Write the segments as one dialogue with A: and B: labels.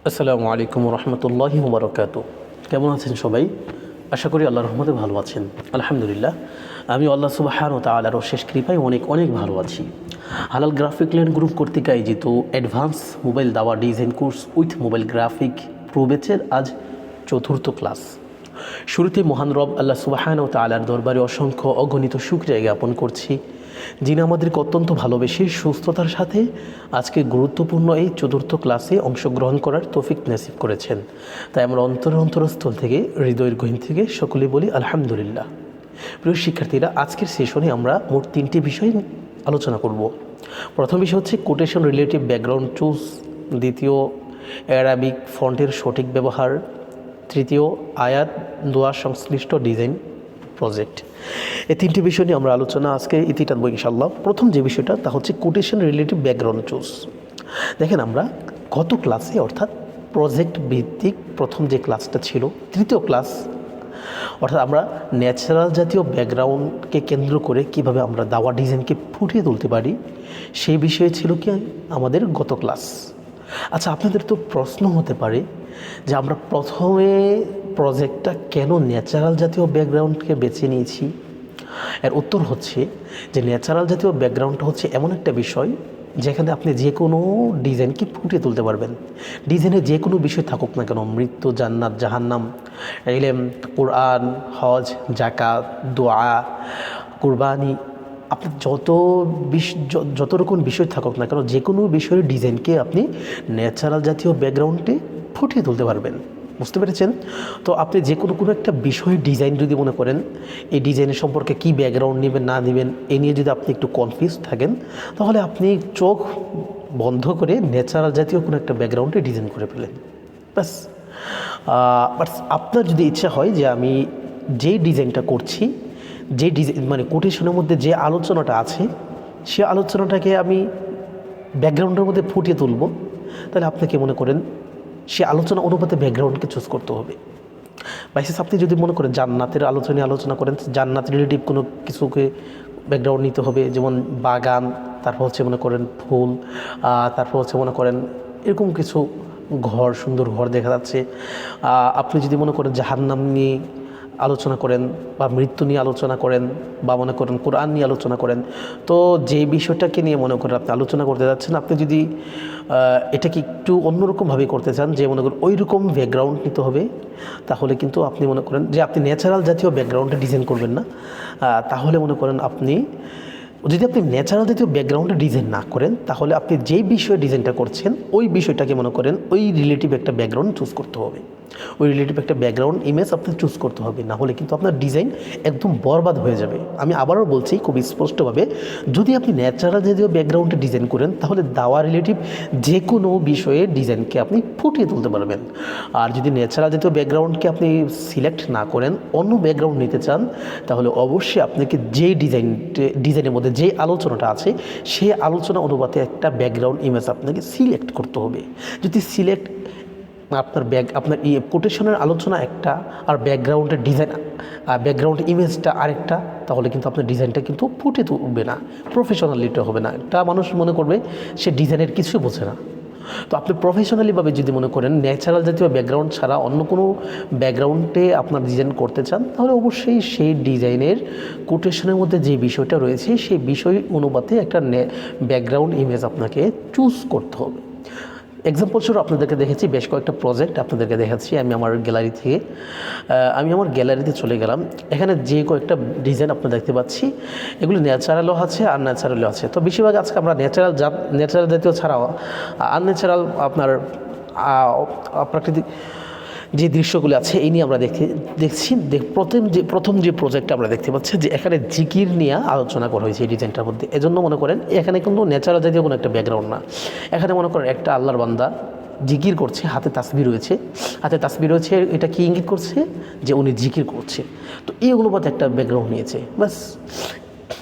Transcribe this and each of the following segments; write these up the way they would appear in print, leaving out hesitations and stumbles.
A: আসসালামু আলাইকুম রহমতুল্লাহি ওবরাকাতু। কেমন আছেন সবাই? আশা করি আল্লাহর রহমতে ভালো আছেন। আলহামদুলিল্লাহ, আমি আল্লাহ সুবহানাহু ওয়া তাআলার অশেষ কৃপায় অনেক অনেক ভালো আছি। হালাল গ্রাফিক ল্যান্ড গ্রুপ কর্তৃক আয়োজিত অ্যাডভান্স মোবাইল দাওয়া design course with mobile graphic pro ব্যাচের আজ চতুর্থ ক্লাস। শুরুতে মহান রব আল্লাহ সুবহানাহু ওয়া তাআলার দরবারে অসংখ্য অগণিত শুকরিয়া জ্ঞাপন করছি, যিনি আমাদেরকে অত্যন্ত ভালোবেসে সুস্থতার সাথে আজকে গুরুত্বপূর্ণ এই চতুর্থ ক্লাসে অংশগ্রহণ করার তৌফিক নসিব করেছেন। তাই আমরা অন্তরস্থল থেকে, হৃদয়ের গহীন থেকে সকলে বলি আলহামদুলিল্লাহ। প্রিয় শিক্ষার্থীরা, আজকের সেশনে আমরা মোট 3টি বিষয় আলোচনা করব। প্রথম বিষয় হচ্ছে কোটেশন রিলেটিভ ব্যাকগ্রাউন্ড চুজ, দ্বিতীয় অ্যারাবিক ফন্টের সঠিক ব্যবহার, তৃতীয় আয়াত দোয়া সংশ্লিষ্ট ডিজাইন প্রজেক্ট। এই 3টি বিষয় নিয়ে আমরা আলোচনা আজকে ইতি টানবো ইনশাল্লাহ। প্রথম যে বিষয়টা তা হচ্ছে কোটেশন রিলেটিভ ব্যাকগ্রাউন্ড চুজ। দেখেন, আমরা গত ক্লাসে অর্থাৎ প্রজেক্ট ভিত্তিক প্রথম যে ক্লাসটা ছিল, তৃতীয় ক্লাস, অর্থাৎ আমরা ন্যাচারাল জাতীয় ব্যাকগ্রাউন্ডকে কেন্দ্র করে কিভাবে আমরা দাওয়া ডিজাইনকে ফুটিয়ে তুলতে পারি, সেই বিষয়ে ছিল কি আমাদের গত ক্লাস। আচ্ছা, আপনাদের তো প্রশ্ন হতে পারে যে আমরা প্রথমে প্রজেক্টটা কেন ন্যাচারাল জাতীয় ব্যাকগ্রাউন্ডকে বেছে নিয়েছি। এর উত্তর হচ্ছে যে ন্যাচারাল জাতীয় ব্যাকগ্রাউন্ডটা হচ্ছে এমন একটা বিষয় যেখানে আপনি যে কোনো ডিজাইনকে ফুটিয়ে তুলতে পারবেন। ডিজাইনে যে কোনো বিষয় থাকুক না কেন, মৃত্যু, জান্নাত, জাহান্নাম, ইলম, কোরআন, হজ, জাকাত, দোয়া, কুরবানি, আপনি যত রকম বিষয় থাকুক না কেন, যে কোনো বিষয়ের ডিজাইনকে আপনি ন্যাচারাল জাতীয় ব্যাকগ্রাউন্ডে ফুটিয়ে তুলতে পারবেন। বুঝতে পেরেছেন? তো আপনি যে কোনো একটা বিষয়ের ডিজাইন যদি মনে করেন, এই ডিজাইনের সম্পর্কে কী ব্যাকগ্রাউন্ড নেবেন না নেবেন এ নিয়ে যদি আপনি একটু কনফিউজ থাকেন, তাহলে আপনি চোখ বন্ধ করে ন্যাচারাল জাতীয় কোনো একটা ব্যাকগ্রাউন্ডে ডিজাইন করে ফেলেন, ব্যাস। বাট আপনার যদি ইচ্ছা হয় যে আমি যেই ডিজাইনটা করছি, যে ডিজাইন মানে কোটেশনের মধ্যে যে আলোচনাটা আছে, সে আলোচনাটাকে আমি ব্যাকগ্রাউন্ডের মধ্যে ফুটিয়ে তুলব, তাহলে আপনাকে মনে করেন সে আলোচনা অনুপাতে ব্যাকগ্রাউন্ডকে চুজ করতে হবে। বাইসেস আপনি যদি মনে করেন জান্নাতের আলোচনা করেন, জান্নাত রিলেটিভ কোনো কিছুকে ব্যাকগ্রাউন্ড নিতে হবে, যেমন বাগান, তারপর হচ্ছে মনে করেন ফুল, তারপর হচ্ছে মনে করেন এরকম কিছু ঘর, সুন্দর ঘর দেখা যাচ্ছে। আপনি যদি মনে করেন জাহান্নাম নিয়ে আলোচনা করেন বা মৃত্যু নিয়ে আলোচনা করেন বা মনে করেন কোরআন নিয়ে আলোচনা করেন, তো যে বিষয়টাকে নিয়ে মনে করেন আপনি আলোচনা করতে যাচ্ছেন, আপনি যদি এটাকে একটু অন্যরকমভাবে করতে চান, যে মনে করেন ওই রকম ব্যাকগ্রাউন্ড নিতে হবে, তাহলে কিন্তু আপনি মনে করেন যে আপনি ন্যাচারাল জাতীয় ব্যাকগ্রাউন্ডে ডিজাইন করবেন না। তাহলে মনে করেন আপনি যদি ন্যাচারাল জাতীয় ব্যাকগ্রাউন্ডে ডিজাইন না করেন, তাহলে আপনি যেই বিষয়ে ডিজাইনটা করছেন ওই বিষয়টাকে মনে করেন ওই রিলেটিভ একটা ব্যাকগ্রাউন্ড চুজ করতে হবে, ওই রিলেটিভ একটা ব্যাকগ্রাউন্ড ইমেজ আপনি চুজ করতে হবে, না হলে কিন্তু আপনার ডিজাইন একদম বরবাদ হয়ে যাবে। আমি আবারও বলছি খুব স্পষ্টভাবে, যদি আপনি ন্যাচারাল জাতীয় ব্যাকগ্রাউন্ডে ডিজাইন করেন, তাহলে দাওয়া রিলেটিভ যে কোনো বিষয়ে ডিজাইনকে আপনি ফুটিয়ে তুলতে পারবেন। আর যদি ন্যাচারাল জাতীয় ব্যাকগ্রাউন্ডকে আপনি সিলেক্ট না করেন, অন্য ব্যাকগ্রাউন্ড নিতে চান, তাহলে অবশ্যই আপনাকে যেই ডিজাইনের মধ্যে যে আলোচনাটা আছে, সেই আলোচনা অনুপাতে একটা ব্যাকগ্রাউন্ড ইমেজ আপনাকে সিলেক্ট করতে হবে। যদি সিলেক্ট আপনার কোটেশনের আলোচনা একটা আর ব্যাকগ্রাউন্ডের ডিজাইন, ব্যাকগ্রাউন্ড ইমেজটা আরেকটা, তাহলে কিন্তু আপনার ডিজাইনটা কিন্তু ফুটে তুলবে না, প্রফেশনালিটা হবে না। একটা মানুষ মনে করবে সে ডিজাইনের কিছুই বোঝে না। তো আপনি প্রফেশনালিভাবে যদি মনে করেন ন্যাচারাল জাতীয় ব্যাকগ্রাউন্ড ছাড়া অন্য কোনো ব্যাকগ্রাউন্ডে আপনার ডিজাইন করতে চান, তাহলে অবশ্যই সেই ডিজাইনের কোটেশনের মধ্যে যে বিষয়টা রয়েছে, সেই বিষয় অনুপাতে একটা ব্যাকগ্রাউন্ড ইমেজ আপনাকে চুজ করতে হবে। এক্সাম্পল স্বরূপ আপনাদেরকে দেখেছি বেশ কয়েকটা প্রজেক্ট আপনাদেরকে দেখাচ্ছি আমি আমার গ্যালারি থেকে। আমি আমার গ্যালারিতে চলে গেলাম। এখানে যে কয়েকটা ডিজাইন আপনারা দেখতে পাচ্ছি, এগুলো ন্যাচারালও আছে আর ন্যাচারালও আছে। তো বেশিরভাগ আজকে আমরা ন্যাচারাল জাতীয় ছাড়াও আনন্যাচারাল আপনার প্রাকৃতিক যে দৃশ্যগুলো আছে এই নিয়ে আমরা দেখছি। প্রথম যে প্রজেক্টটা আমরা দেখতে পাচ্ছি, যে এখানে জিকির নিয়ে আলোচনা করা হয়েছে এই ডিজাইনটার মধ্যে। এজন্য মনে করেন এখানে কিন্তু ন্যাচারাল জাতীয় কোনো একটা ব্যাকগ্রাউন্ড না। এখানে মনে করেন একটা আল্লাহর বান্দা জিকির করছে, হাতে তাসবিহ রয়েছে। এটা কি ইঙ্গিত করছে? যে উনি জিকির করছে। তো এই অনুপাতে একটা ব্যাকগ্রাউন্ড নিয়েছে, বাস।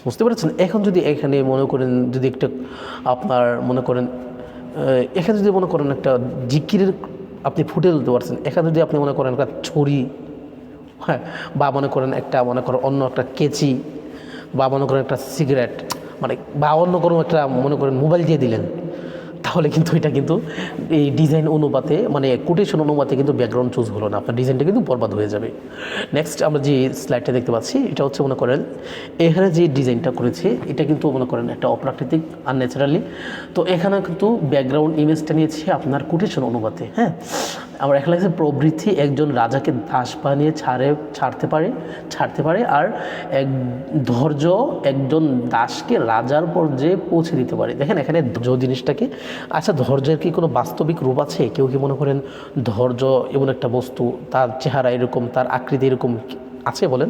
A: বুঝতে পেরেছেন? এখন যদি এখানে মনে করেন যদি একটা আপনার মনে করেন এখানে যদি মনে করেন একটা জিকিরের আপনি ফুটে তুলতে পারছেন, এখানে যদি আপনি মনে করেন একটা ছুরি, হ্যাঁ, বা মনে করেন অন্য একটা কেচি, বা মনে করেন একটা সিগারেট, বা অন্য কোনো একটা মনে করেন মোবাইল দিয়ে দিলেন, তাহলে কিন্তু এটা কিন্তু এই ডিজাইন অনুপাতে মানে কোটেশন অনুপাতে কিন্তু ব্যাকগ্রাউন্ড চুজ হলো না, আপনার ডিজাইনটা কিন্তু বরবাদ হয়ে যাবে। নেক্সট আমরা যে স্লাইডটা দেখতে পাচ্ছি এটা হচ্ছে মনে করেন এখানে যে ডিজাইনটা করেছে এটা কিন্তু মনে করেন একটা অপ্রাকৃতিক আনন্যাচারালি। তো এখানে কিন্তু ব্যাকগ্রাউন্ড ইমেজটা নিয়েছে আপনার কোটেশন অনুপাতে। হ্যাঁ, আমার এখানে লাগছে প্রবৃত্তি একজন রাজাকে দাস বানিয়ে ছাড়তে পারে আর এক ধৈর্য একজন দাসকে রাজার পর্যায়ে পৌঁছে দিতে পারে। দেখেন এখানে ধৈর্য জিনিসটাকে, আচ্ছা ধৈর্যের কি কোনো বাস্তবিক রূপ আছে? কেউ কি মনে করেন ধৈর্য এমন একটা বস্তু, তার চেহারা এরকম, তার আকৃতি এরকম আছে বলেন?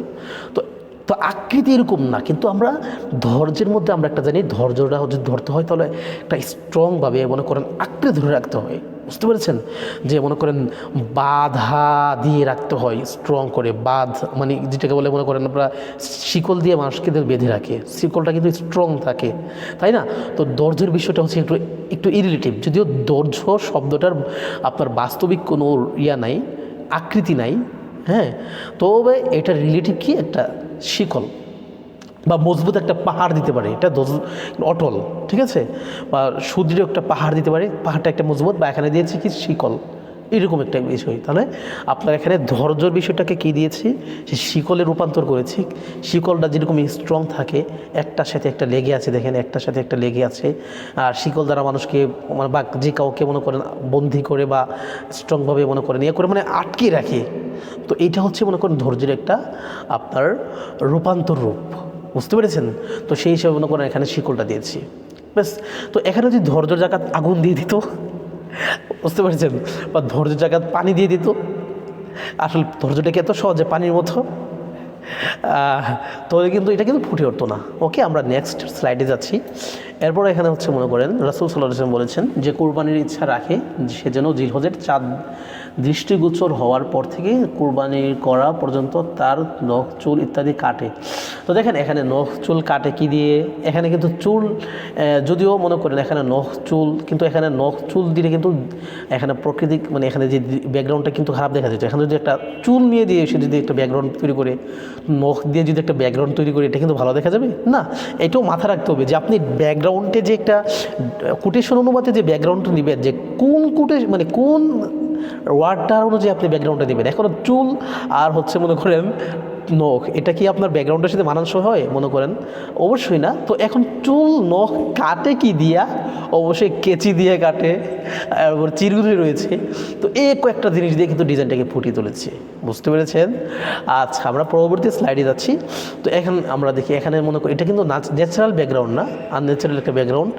A: তো তো আকৃতি এরকম না, কিন্তু আমরা ধৈর্যের মধ্যে আমরা একটা জানি ধৈর্যটা যদি ধরতে হয় তাহলে একটা স্ট্রংভাবে মনে করেন আঁকড়ে ধরে রাখতে হয়। বুঝতে পেরেছেন? যে মনে করেন বাধা দিয়ে রাখতে হয় স্ট্রং করে, মানে যেটাকে বলে মনে করেন আমরা শিকল দিয়ে মানুষকে বেঁধে রাখে, শিকলটা কিন্তু স্ট্রং থাকে, তাই না? তো ধৈর্যের বিষয়টা হচ্ছে একটু ইরিলেটিভ, যদিও ধৈর্য শব্দটার আপনার বাস্তবিক কোনো নাই, আকৃতি নাই। হ্যাঁ, তবে এটা রিলেটিভ কি একটা শিকল বা মজবুত একটা পাহাড় দিতে পারে, এটা অটল, ঠিক আছে, বা সুদৃঢ় একটা পাহাড় দিতে পারে, পাহাড়টা একটা মজবুত, বা এখানে দিয়েছে কি শিকল, এরকম একটা বিষয়। তাহলে আপনার এখানে ধৈর্যর বিষয়টাকে কি দিয়েছি, সে শিকলে রূপান্তর করেছি। শিকলটা যেরকম স্ট্রং থাকে, একটার সাথে একটা লেগে আছে, দেখেন একটার সাথে একটা লেগে আছে, আর শিকল দ্বারা মানুষকে বা যে কাউকে মনে করেন বন্দি করে বা স্ট্রংভাবে মনে করেন করে মানে আটকে রাখে। তো এইটা হচ্ছে মনে করেন ধৈর্যের একটা আপনার রূপান্তর রূপ। বুঝতে পেরেছেন? তো সেই হিসাবে মনে করেন এখানে শিকলটা দিয়েছি, ব্যাস। তো এখানে যদি ধৈর্যের জায়গায় আগুন দিয়ে দিত, বুঝতে পেরেছেন, বা ধৈর্যের জায়গায় পানি দিয়ে দিত, আসলে ধৈর্যটাকে এত সহজে পানির মতো, তাহলে কিন্তু এটা কিন্তু ফুটে উঠতো না। ওকে, আমরা নেক্সট স্লাইডে যাচ্ছি। এরপর এখানে হচ্ছে মনে করেন রাসূল সাল্লাল্লাহু আলাইহি ওয়াসাল্লাম বলেছেন যে কোরবানির ইচ্ছা রাখে সে যেন জিলহজের চাঁদ দৃষ্টিগোচর হওয়ার পর থেকে কোরবানি করা পর্যন্ত তার নখ চুল ইত্যাদি কাটে। তো দেখেন এখানে নখ চুল কাটে কি দিয়ে, এখানে কিন্তু চুল যদিও মনে করেন এখানে নখ চুল, কিন্তু এখানে নখ চুল দিলে কিন্তু এখানে প্রকৃতিক মানে এখানে যে ব্যাকগ্রাউন্ডটা কিন্তু খারাপ দেখা যেত। এখানে যদি একটা চুল নিয়ে দিয়ে এসে যদি একটা ব্যাকগ্রাউন্ড তৈরি করে, নখ দিয়ে যদি একটা ব্যাকগ্রাউন্ড তৈরি করে, এটা কিন্তু ভালো দেখা যাবে না। এটাও মাথা রাখতে হবে যে আপনি ব্যাকগ্রাউন্ডে যে একটা কোটেশন অনুপাতে যে ব্যাকগ্রাউন্ডটা নেবেন, যে কোন মানে কোন ওয়ার্ডটার অনুযায়ী আপনি ব্যাকগ্রাউন্ডটা দেবেন। এখন চুল আর হচ্ছে মনে করেন নখ, এটা কি আপনার ব্যাকগ্রাউন্ডের সাথে মানানসই হয় মনে করেন? অবশ্যই না। তো এখন চুল নখ কাটে কি দিয়া? অবশ্যই কেচি দিয়ে কাটে, আর চিরুনি রয়েছে। তো এই কয়েকটা জিনিস দিয়ে কিন্তু ডিজাইনটাকে ফুটিয়ে তুলেছে। বুঝতে পেরেছেন? আচ্ছা, আমরা পরবর্তী স্লাইডে যাচ্ছি। তো এখন আমরা দেখি এখানে মনে করি এটা কিন্তু ন্যাচারাল ব্যাকগ্রাউন্ড না, আনন্যাচারাল একটা ব্যাকগ্রাউন্ড।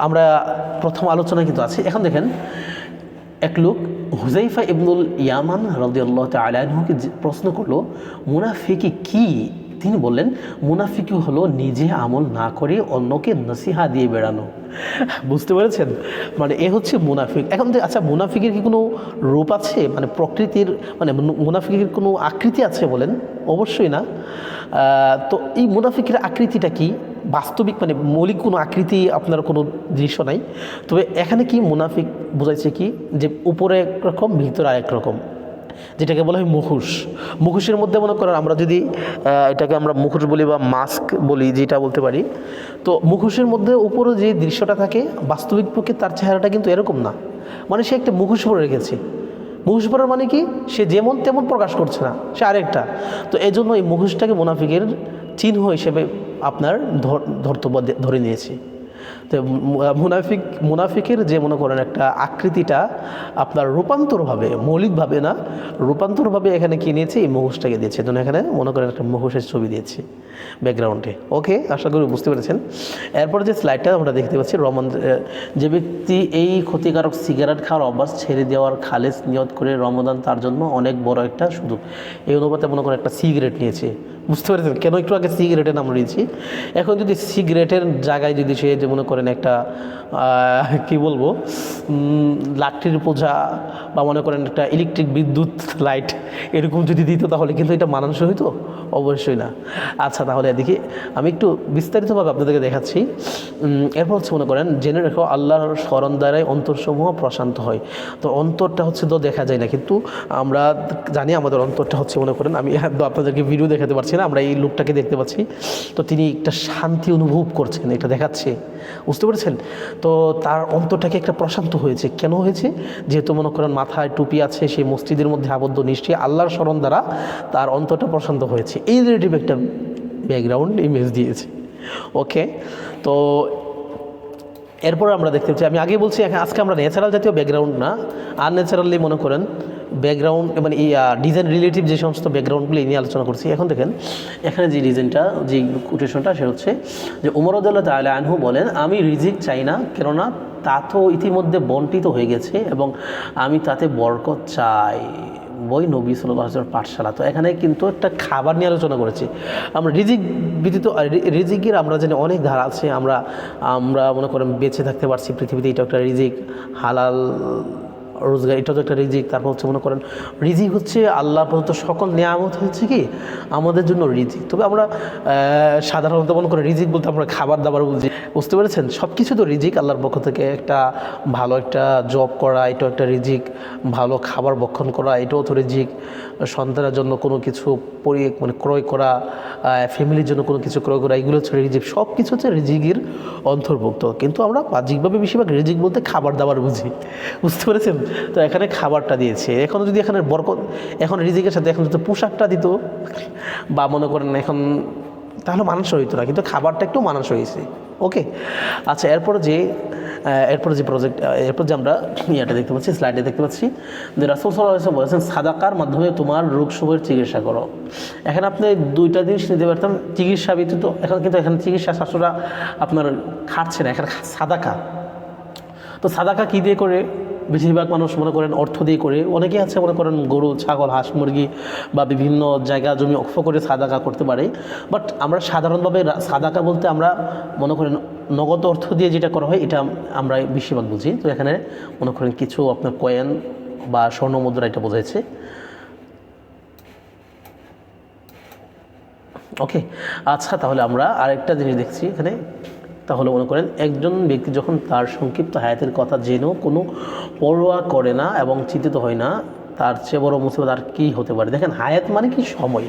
A: আমরা প্রথম আলোচনা কিন্তু আছে। এখন দেখেন এক লোক হুযাইফা ইবনুল ইয়ামান রাদিয়াল্লাহু তাআলা আনহুকে প্রশ্ন করলো মুনাফিকি কি? তিনি বললেন মুনাফিকি হলো নিজে আমল না করে অন্যকে নসিহা দিয়ে বেড়ানো। বুঝতে পেরেছেন? মানে এ হচ্ছে মুনাফিক। এখন আচ্ছা, মুনাফিকের কি কোনো রূপ আছে, মানে প্রকৃতির, মানে মুনাফিকের কোনো আকৃতি আছে বলেন? অবশ্যই না। তো এই মুনাফিকের আকৃতিটা কি? বাস্তবিক মানে মৌলিক কোনো আকৃতি আপনার কোনো দৃশ্য নাই। তবে এখানে কি মুনাফিক বোঝাইছে কি, যে উপরে একরকম ভিতরে আরেক রকম, যেটাকে বলা হয় মুখোশ। মুখোশের মধ্যে মনে করেন আমরা যদি এটাকে আমরা মুখোশ বলি বা মাস্ক বলি, যেটা বলতে পারি, তো মুখোশের মধ্যে উপরে যে দৃশ্যটা থাকে বাস্তবিক পক্ষে তার চেহারাটা কিন্তু এরকম না। মানে সে একটা মুখোশ পরে রেখেছে। মুখোশ পরার মানে কি, সে যেমন তেমন প্রকাশ করছে না, সে আরেকটা। তো এই জন্য এই মুখোশটাকে মুনাফিকের চিহ্ন হিসেবে আপনার ধরে নিয়েছি। তো মুনাফিকের যে মনে করেন একটা আকৃতিটা আপনার রূপান্তরভাবে, মৌলিকভাবে না, রূপান্তরভাবে এখানে কি নিয়েছে, এই মুখোশটাকে দিয়েছে। এজন্য এখানে মনে করেন একটা মুখোশের ছবি দিয়েছি ব্যাকগ্রাউন্ডে। ওকে, আশা করি বুঝতে পেরেছেন। এরপর যে স্লাইডটা আমরা দেখতে পাচ্ছি, যে ব্যক্তি এই ক্ষতিকারক সিগারেট খাওয়ার অভ্যাস ছেড়ে দেওয়ার খালেস নিয়ত করে, রমাদান তার জন্য অনেক বড় একটা সুযোগ। এই অনুপাতে মনে করেন একটা সিগারেট নিয়েছে। বুঝতে পেরেছেন কেন একটু আগে সিগারেটের নাম নিয়েছি? এখন যদি সিগারেটের জায়গায় যদি সে যে মনে করেন একটা কি বলবো, লাঠির পূজা বা মনে করেন একটা ইলেকট্রিক বিদ্যুৎ লাইট এরকম যদি দিত, তাহলে কিন্তু এটা মানানসই হইতো? অবশ্যই না। আচ্ছা, তাহলে দেখি আমি একটু বিস্তারিতভাবে আপনাদেরকে দেখাচ্ছি। এরপর হচ্ছে মনে করেন জেনে রেখো আল্লাহর স্মরণ দ্বারাই অন্তরসমূহ প্রশান্ত হয়। তো অন্তরটা হচ্ছে তো দেখা যায় না, কিন্তু আমরা জানি আমাদের অন্তরটা হচ্ছে মনে করেন, আমি আপনাদেরকে ভিডিও দেখাতে পারছি না, আমরা এই লোকটাকে দেখতে পাচ্ছি। তো তিনি একটা শান্তি অনুভব করছেন, এটা দেখাচ্ছে বুঝতে পেরেছেন? তো তার অন্তরটাকে একটা প্রশান্ত হয়েছে। কেন হয়েছে? যেহেতু মনে করেন মাথায় টুপি আছে, সেই মসজিদের মধ্যে আবদ্ধ, নিশ্চয়ই আল্লাহর স্মরণ দ্বারা তার অন্তরটা প্রশান্ত হয়েছে। এই রিলেটিভ একটা ব্যাকগ্রাউন্ড ইমেজ দিয়েছে। ওকে, তো এরপর আমরা দেখতে পাচ্ছি, আমি আগে বলছি আজকে আমরা ন্যাচারাল জাতীয় ব্যাকগ্রাউন্ড না, আনন্যাচারালি মনে করেন ব্যাকগ্রাউন্ড মানে এই ডিজাইন রিলেটিভ যে সমস্ত ব্যাকগ্রাউন্ডগুলি নিয়ে আলোচনা করছি। এখন দেখেন এখানে যে ডিজাইনটা, যে কোটেশনটা, সেটা হচ্ছে যে উমর রাদিয়াল্লাহু তাআলা আনহু বলেন, আমি রিজিক চাই না, কেননা তা তো ইতিমধ্যে বন্টিত হয়ে গেছে এবং আমি তাতে বরকত চাই। বই নবী সাল্লাল্লাহু আলাইহি ওয়াসাল্লাম পাঠশালা। তো এখানে কিন্তু একটা খাবার নিয়ে আলোচনা করেছি আমরা। রিজিক ব্যতীত রিজিকের আমরা জানি অনেক ধারা আছে। আমরা মনে করেন বেঁচে থাকতে পারছি পৃথিবীতে, এটা একটা রিজিক। হালাল রোজগার, এটাও তো একটা রিজিক। তারপর হচ্ছে মনে করেন রিজিক হচ্ছে আল্লাহ প্রদত্ত সকল নিয়ামত হচ্ছে কি আমাদের জন্য রিজিক। তবে আমরা সাধারণত মনে করি রিজিক বলতে আমরা খাবার দাবার বুঝি। বুঝতে পেরেছেন? সব কিছু তো রিজিক আল্লাহর পক্ষ থেকে। একটা ভালো একটা জব করা, এটাও একটা রিজিক। ভালো খাবার ভক্ষণ করা, এটাও তো রিজিক। সন্তানের জন্য কোনো কিছু মানে ক্রয় করা, ফ্যামিলির জন্য কোনো কিছু ক্রয় করা, এগুলো হচ্ছে রিজিক। সব কিছু হচ্ছে রিজিকের অন্তর্ভুক্ত। কিন্তু আমরা বাহ্যিকভাবে বেশিরভাগ রিজিক বলতে খাবার দাবার বুঝি। বুঝতে পেরেছেন? তো এখানে খাবারটা দিয়েছে। এখন যদি এখানে বরকত, এখন রিজিকের সাথে এখন যদি পোশাকটা দিত বা মনে করেন এখন, তাহলে মানানসই হইতো না, কিন্তু খাবারটা একটু মানানসই হয়েছে। ওকে, আচ্ছা, এরপর যে প্রজেক্ট, এরপর যে আমরা ইয়েটা দেখতে পাচ্ছি, স্লাইডে দেখতে পাচ্ছি যে রাসূল সাল্লাল্লাহু আলাইহি ওয়াসাল্লাম বলেছেন, সাদাকার মাধ্যমে তোমার রোগ শোকের চিকিৎসা করো। এখানে আপনি দুইটা জিনিস নিতে পারতাম, চিকিৎসা ব্যতীত। কিন্তু এখানে চিকিৎসা শাস্ত্রটা আপনার খাটছে না, এখানে সাদাকা। তো সাদাকা কী দিয়ে করে? বেশিরভাগ মানুষ মনে করেন অর্থ দিয়ে করে। অনেকেই আছে মনে করেন গরু, ছাগল, হাঁস, মুরগি বা বিভিন্ন জায়গা জমি অক্ষ করে সাদাকা করতে পারে। বাট আমরা সাধারণভাবে সাদাকা বলতে আমরা মনে করেন নগদ অর্থ দিয়ে যেটা করা হয়, এটা আমরা বেশিরভাগ বুঝি। তো এখানে মনে করেন কিছু আপনার কয়েন বা স্বর্ণ মুদ্রা, এটা বোঝাইছে। ওকে, আচ্ছা, তাহলে আমরা আরেকটা জিনিস দেখছি এখানে। তাহলে মনে করেন একজন ব্যক্তি যখন তার সংক্ষিপ্ত হায়াতের কথা জেনেও কোনো পরোয়া করে না এবং চিন্তিত হয় না, তার চেয়ে বড় মুসিবত আর কী হতে পারে? দেখেন, হায়াত মানে কি? সময়।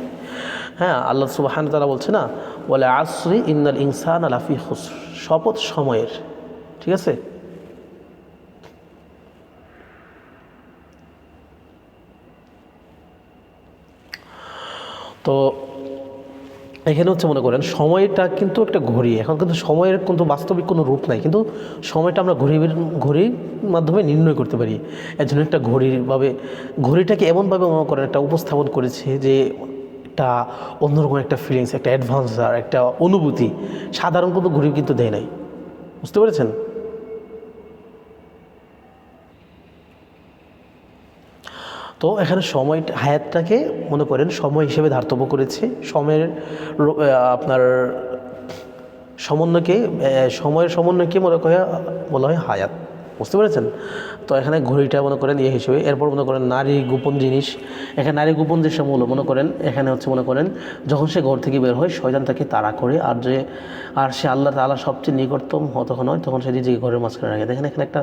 A: হ্যাঁ, আল্লাহ সুবহানাহু ওয়া তাআলা বলছে না, ওয়াল আসরি ইন্নাল ইনসানা লাফি খুসর, শপথ সময়ের। ঠিক আছে? তো এখানে হচ্ছে মনে করেন সময়টা কিন্তু একটা ঘড়ি। এখন কিন্তু সময়ের কিন্তু বাস্তবিক কোনো রূপ নাই, কিন্তু সময়টা আমরা ঘড়ির মাধ্যমে নির্ণয় করতে পারি। এর জন্য একটা ঘড়িটাকে এমনভাবে মনে করেন একটা উপস্থাপন করেছে যে একটা অন্যরকম একটা ফিলিংস, একটা অ্যাডভান্সার, একটা অনুভূতি। সাধারণ কোনো ঘড়ি কিন্তু দেয় নাই। বুঝতে পেরেছেন? তো এখানে সময়টা, হায়াতটাকে মনে করেন সময় হিসেবে ধার্তব্য করেছে। সময়ের আপনার সময়ের সমন্বয়কে বলা হয় হায়াত। বুঝতে পেরেছেন? তো এখানে ঘড়িটা মনে করেন ইয়ে হিসেবে। এরপর মনে করেন নারী গোপন জিনিস। এখানে নারী গোপন যে সমূল মনে করেন এখানে হচ্ছে মনে করেন যখন সে ঘর থেকে বের হয়, শয়তান তাকে তাড়া করে, আর সে আল্লাহ তাআলা সবচেয়ে নিকটতম তখন হয়, তখন সে নিজেকে ঘরের মাঝখানে রাখে। দেখেন এখানে একটা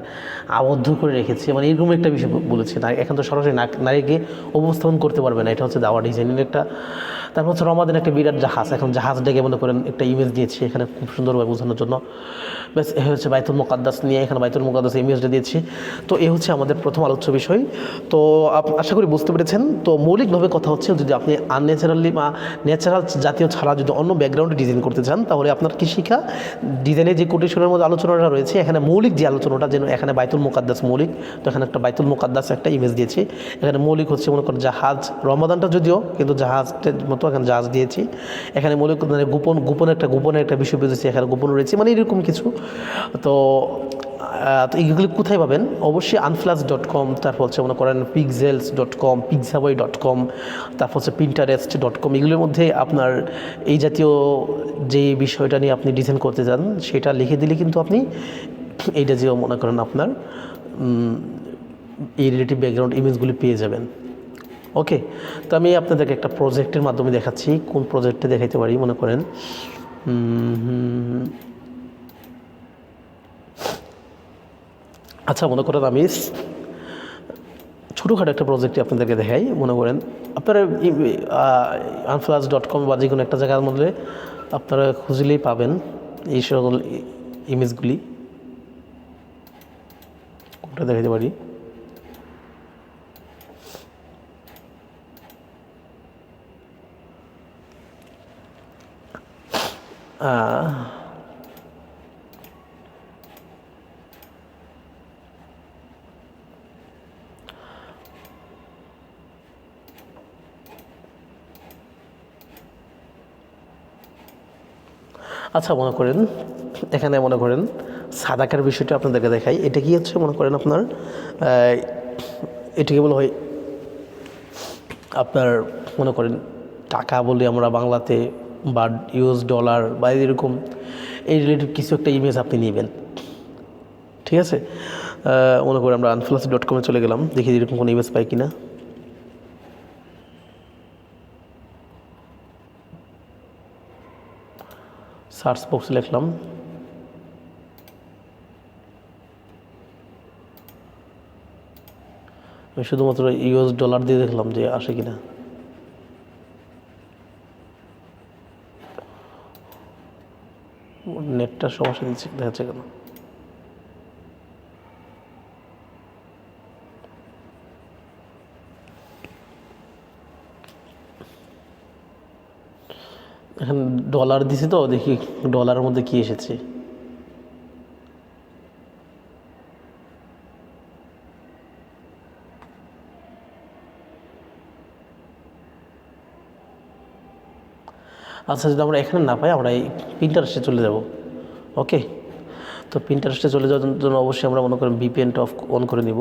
A: আবদ্ধ করে রেখেছে, মানে এরকম একটা বিষয় বলেছে না। এখন তো সরাসরি নারীকে উপস্থাপন করতে পারবে না, এটা হচ্ছে দাওয়া ডিজাইনের একটা। তারপর হচ্ছে রমাদান একটা বিরাট জাহাজ। এখন জাহাজটাকে মনে করেন একটা ইমেজ দিয়েছি এখানে খুব সুন্দরভাবে বোঝানোর জন্য। ব্যাস, এ হচ্ছে বাইতুল মুকাদ্দাস নিয়ে এখানে বাইতুল মুকাদ্দাস ইমেজটা দিয়েছি। তো এ হচ্ছে আমাদের প্রথম আলোচ্য বিষয়। তো আশা করি বুঝতে পেরেছেন। তো মৌলিকভাবে কথা হচ্ছে, যদি আপনি আনন্যাচারালি বা ন্যাচারাল জাতীয় ছাড়া যদি অন্য ব্যাকগ্রাউন্ডে ডিজাইন করতে চান, তাহলে আপনার কি শিখা ডিজাইনের যে কোটেশনের মধ্যে আলোচনাটা রয়েছে, এখানে মৌলিক যে আলোচনাটা, যেন এখানে বাইতুল মুকাদ্দাস মৌলিক। তো এখানে একটা বাইতুল মুকাদ্দাস একটা ইমেজ দিয়েছি। এখানে মৌলিক হচ্ছে মনে করেন জাহাজ। রমাদানটা যদিও কিন্তু জাহাজের মতো এখানে জাহাজ দিয়েছি। এখানে মৌলিক মানে গোপনের একটা বিষয় বুঝেছি, এখানে গোপন রয়েছে, মানে এরকম কিছু। তো এইগুলি কোথায় পাবেন? অবশ্যই unflash.com, তারপর হচ্ছে মনে করেন pixels.com, pixabay.com, তারপর হচ্ছে pinterest.com। এগুলোর মধ্যে আপনার এই জাতীয় যে বিষয়টা নিয়ে আপনি ডিজাইন করতে চান, সেটা লিখে দিলে কিন্তু আপনি এইটা যে মনে করেন আপনার এই রিলেটিভ ব্যাকগ্রাউন্ড ইমেজগুলি পেয়ে যাবেন। ওকে, তো আমি আপনাদেরকে একটা প্রজেক্টের মাধ্যমে দেখাচ্ছি। কোন প্রজেক্টে দেখাইতে পারি? মনে করেন আচ্ছা, মনে করেন আমি ছোটোখাটো একটা প্রজেক্টই আপনাদেরকে দেখাই। মনে করেন আপনারা unflash.com বা যে কোনো একটা জায়গার মধ্যে আপনারা খুঁজলেই পাবেন এই সকল ইমেজগুলি কোনটা দেখাতে পারি। আচ্ছা, মনে করেন এখানে মনে করেন সাদাকার বিষয়টা আপনাদেরকে দেখাই। এটা কি হচ্ছে, মনে করেন আপনার এটা কেবল হয় আপনার মনে করেন টাকা বলি আমরা বাংলাতে, বা ইউএস ডলার বা এরকম এই রিলেটিভ কিছু একটা ইমেজ আপনি নেবেন, ঠিক আছে। মনে করেন আমরা unfluency.com-এ চলে গেলাম, দেখি এরকম কোনো ইমেজ পাই কিনা। সার্চ বক্সে লিখলাম, আমি শুধুমাত্র ইউএস ডলার দিয়ে দেখলাম যে আসে কিনা। নেটটা সমস্যা দিচ্ছে, দেখাচ্ছে কেন? এখন ডলার দিছি তো, দেখি ডলারের মধ্যে কি এসেছে। আচ্ছা, যদি আমরা এখানে না পাই, আমরা এই পিন্টারেস্টে চলে যাব। ওকে, তো পিন্টারেস্টে চলে যাওয়ার জন্য অবশ্যই আমরা মনে করেন ভিপিএনটা অন করে নিব।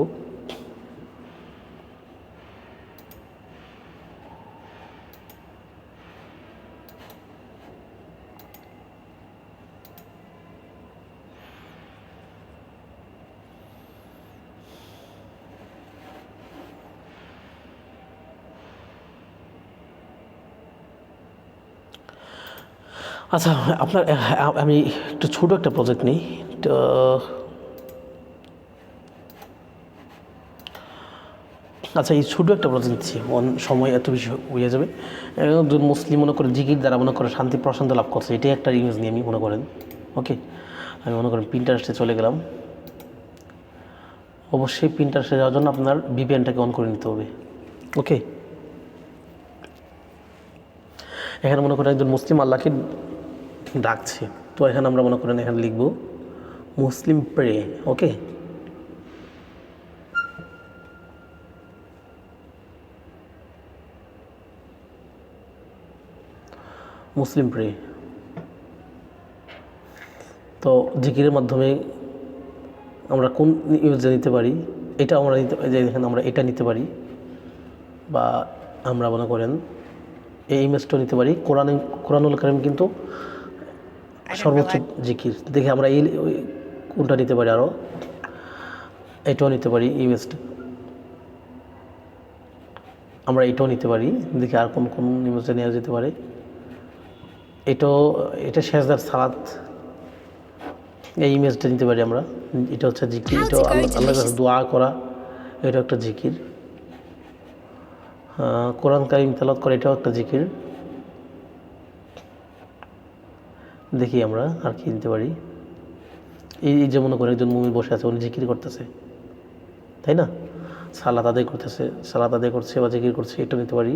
A: আচ্ছা, আপনার আমি একটু ছোটো একটা প্রজেক্ট নিই। তো আচ্ছা, এই ছোটো একটা প্রজেক্ট নিচ্ছি, সময় এত বেশি হয়ে যাবে। একজন মুসলিম মনে করেন জিকির দ্বারা মনে করেন শান্তি প্রশান্ত লাভ করছে, এটাই একটা ইমেজ নিয়ে আমি মনে করেন। ওকে, আমি মনে করেন পিন্টারেস্টে চলে গেলাম। অবশ্যই পিন্টারেস্টে যাওয়ার জন্য আপনার ভিপিএনটাকে অন করে নিতে হবে। ওকে, এখানে মনে করেন একজন মুসলিম আল্লাহকে ডাকছে, তো এখানে আমরা মনে করেন এখানে লিখব মুসলিম প্রে। ওকে, মুসলিম প্রে। তো জিকিরের মাধ্যমে আমরা কোন ইউজে নিতে পারি, এটা আমরা নিতে পারি, যে এখানে আমরা এটা নিতে পারি, বা আমরা মনে করেন এই ইমেজটাও নিতে পারি। কোরআনুল কারীম কিন্তু সর্বোচ্চ জিকির, দেখে আমরা এই কোনটা নিতে পারি, আরও এটাও নিতে পারি ইমেজটা, আমরা এটাও নিতে পারি। দেখি আর কোন কোন ইমেজটা নেওয়া যেতে পারে। এটা সেজদার সালাত, এই ইমেজটা নিতে পারি আমরা। এটা হচ্ছে জিকির, এটা আল্লাহর কাছে দোয়া করা, এটা একটা জিকির। কোরআন কারীম তেলাওয়াত করা, এটাও একটা জিকির। দেখি আমরা আর কি নিতে পারি। এই যে মনে করেন একজন মুমিন বসে আছে, উনি জিকির করতেছে, তাই না? সালাত আদায় করতেছে, সালাত আদায় করছে বা জিকির করছে, এটা নিতে পারি।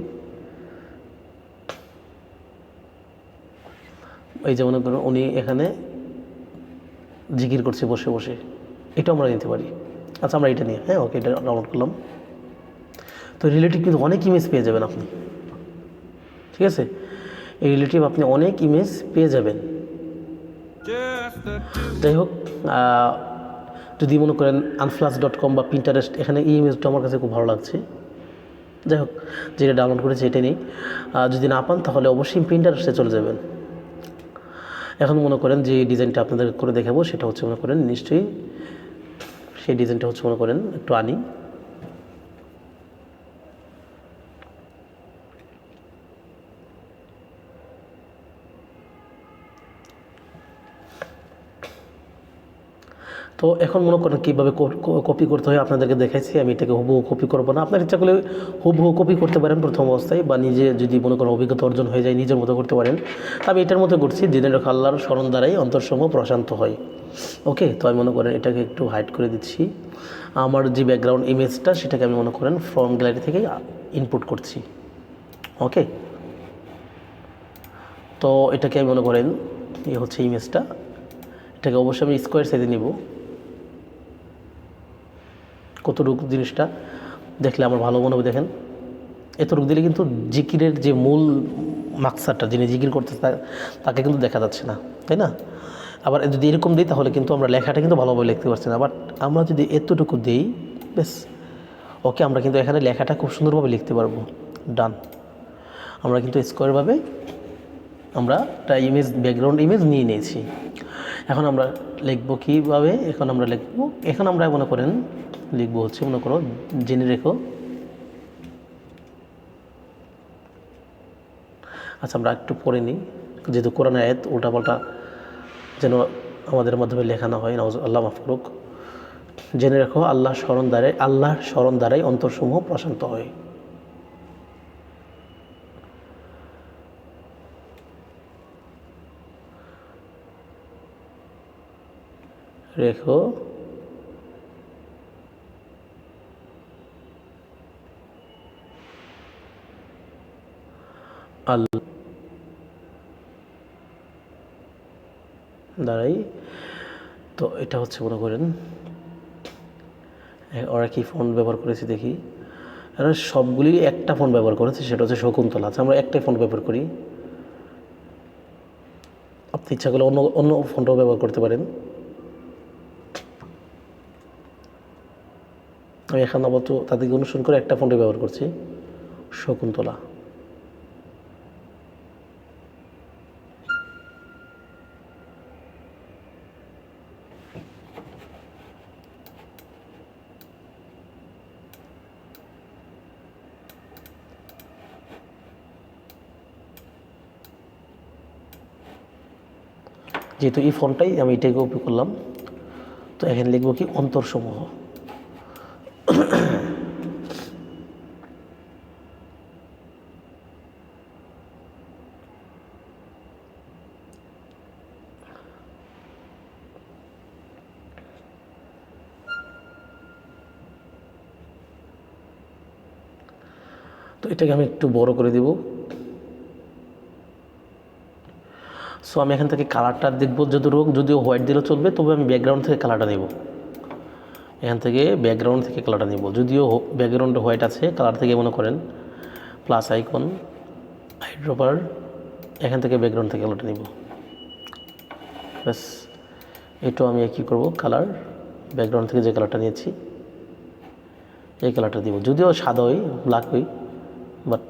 A: এই যে মনে করেন উনি এখানে জিকির করছে বসে বসে, এটাও আমরা নিতে পারি। আচ্ছা, আমরা এটা নিয়ে, হ্যাঁ ওকে, এটা ডাউনলোড করলাম। তো রিলেটিভ কিন্তু অনেক ইমেজ পেয়ে যাবেন আপনি, ঠিক আছে। এই রিলেটিভ আপনি অনেক ইমেজ পেয়ে যাবেন। যাই হোক, যদি মনে করেন unfluence.com বা পিন্টারেস্ট, এখানে এই ইমেজটা আমার কাছে খুব ভালো লাগছে। যাই হোক, যেটা ডাউনলোড করেছি এটা নেই। যদি না পান তাহলে অবশ্যই পিন্টারেস্টে চলে যাবেন। এখন মনে করেন যে ডিজাইনটা আপনাদের করে দেখাবো, সেটা হচ্ছে মনে করেন নিশ্চয়ই সেই ডিজাইনটা হচ্ছে মনে করেন একটু আনি। তো এখন মনে করেন কীভাবে কপি করতে হয় আপনাদেরকে দেখাইছি। আমি এটাকে হুবহু কপি করবো না, আপনার ইচ্ছা করলে হুবহু কপি করতে পারেন প্রথম অবস্থায়, বা নিজে যদি মনে করেন অভিজ্ঞতা অর্জন হয়ে যায় নিজের মতো করতে পারেন। আমি এটার মতো করছি, জেনে রাখো আল্লাহর স্মরণ দ্বারাই অন্তরসমূহ প্রশান্ত হয়। ওকে, তো আমি মনে করেন এটাকে একটু হাইড করে দিচ্ছি। আমার যে ব্যাকগ্রাউন্ড ইমেজটা সেটাকে আমি মনে করেন ফ্রম গ্যালারি থেকে ইনপুট করছি। ওকে, তো এটাকে আমি মনে করেন হচ্ছে ইমেজটা, এটাকে অবশ্যই আমি স্কোয়ার সাইজে নিব। কতটুকু জিনিসটা দেখলে আমার ভালো মনে হবে দেখেন, এতটুকু দিলে কিন্তু জিকিরের যে মূল মাকসাদটা, যিনি জিকির করতেছে তাকে কিন্তু দেখা যাচ্ছে না, তাই না? আবার যদি এরকম দিই তাহলে কিন্তু আমরা লেখাটা কিন্তু ভালোভাবে লিখতে পারছি না। বাট আমরা যদি এতটুকু দিই বেশ, ওকে, আমরা কিন্তু এখানে লেখাটা খুব সুন্দরভাবে লিখতে পারবো। ডান, আমরা কিন্তু স্কোয়ারভাবে আমরা একটা ইমেজ, ব্যাকগ্রাউন্ড ইমেজ নিয়ে নিয়েছি। এখন আমরা লিখবো কীভাবে? এখন আমরা লিখবো, এখন আমরা মনে করেন লিখবো হচ্ছে, মনে করো জেনে রেখো। আচ্ছা, আমরা একটু পড়ে নিই, যেহেতু কোরআন আয়াত উল্টাপাল্টা যেন আমাদের মাধ্যমে লেখা না হয়, আল্লাহ মাফ করুক। জেনে রেখো আল্লাহর স্মরণ দ্বারাই অন্তরসমূহ প্রশান্ত হয়। রেখো আল্লাহ দ্বারাই। তো এটা হচ্ছে মনে করেন ওরা কি ফন্ট ব্যবহার করেছে দেখি। এরা সবগুলি একটা ফন্ট ব্যবহার করেছে, সেটা হচ্ছে শকুন্তলা। আচ্ছা, আমরা একটাই ফন্ট ব্যবহার করি, আপনি ইচ্ছা করলে অন্য অন্য ফন্টও ব্যবহার করতে পারেন। আমি এখন আপাতত তাদেরকে অনুসরণ করে একটা ফন্টে ব্যবহার করছি, শকুন্তলা। যেহেতু এই ফন্টটাই আমি এটাই কপি করলাম, তো এখানে লিখবো কি অন্তরসমূহ। তো এটাকে আমি একটু বড় করে দেব। সো আমি এখান থেকে কালারটা দেখবো, যদিও হোয়াইট দিলেও চলবে, তবে আমি ব্যাকগ্রাউন্ড থেকে কালারটা নেব। এখান থেকে ব্যাকগ্রাউন্ড থেকে কালারটা নেব, যদিও ব্যাকগ্রাউন্ডে হোয়াইট আছে, কালার থেকে মনে করেন প্লাস আইকন, আইড্রপার, এখান থেকে ব্যাকগ্রাউন্ড থেকে কালারটা নেব। ব্যাস, এটাও আমি কী করবো, কালার ব্যাকগ্রাউন্ড থেকে যে কালারটা নিয়েছি এই কালারটা দিব, যদিও সাদা হই, ব্ল্যাক হই, বাট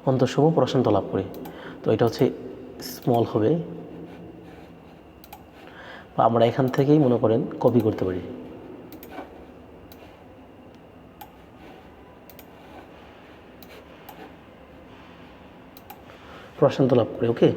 A: অন্তরসমূহ প্রশান্ত লাভ করি। তো এটা হচ্ছে স্মল হবে, বা আমরা এখান থেকেই মনে করেন কপি করতে পারি। প্রশান্ত লাভ করি। ওকে,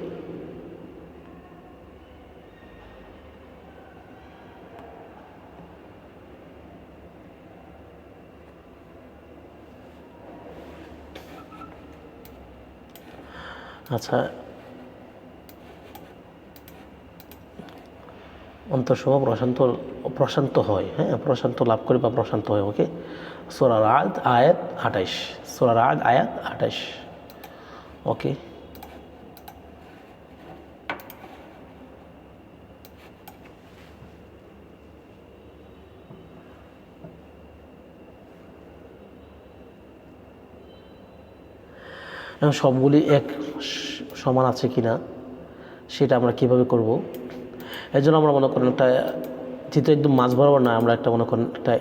A: আচ্ছা, অন্তরসমূহ প্রশান্ত হয়, হ্যাঁ, প্রশান্ত লাভ করে বা প্রশান্ত হয়। ওকে, সূরা রাদ আয়াত 28, সূরা রাদ আয়াত 28। ওকে, সবগুলি এক সমান আছে কিনা সেটা আমরা কিভাবে করব? এর জন্য আমরা মনে করেন একটা যেহেতু একদম মাঝ বরাবর না, আমরা একটা মনে করেন একটা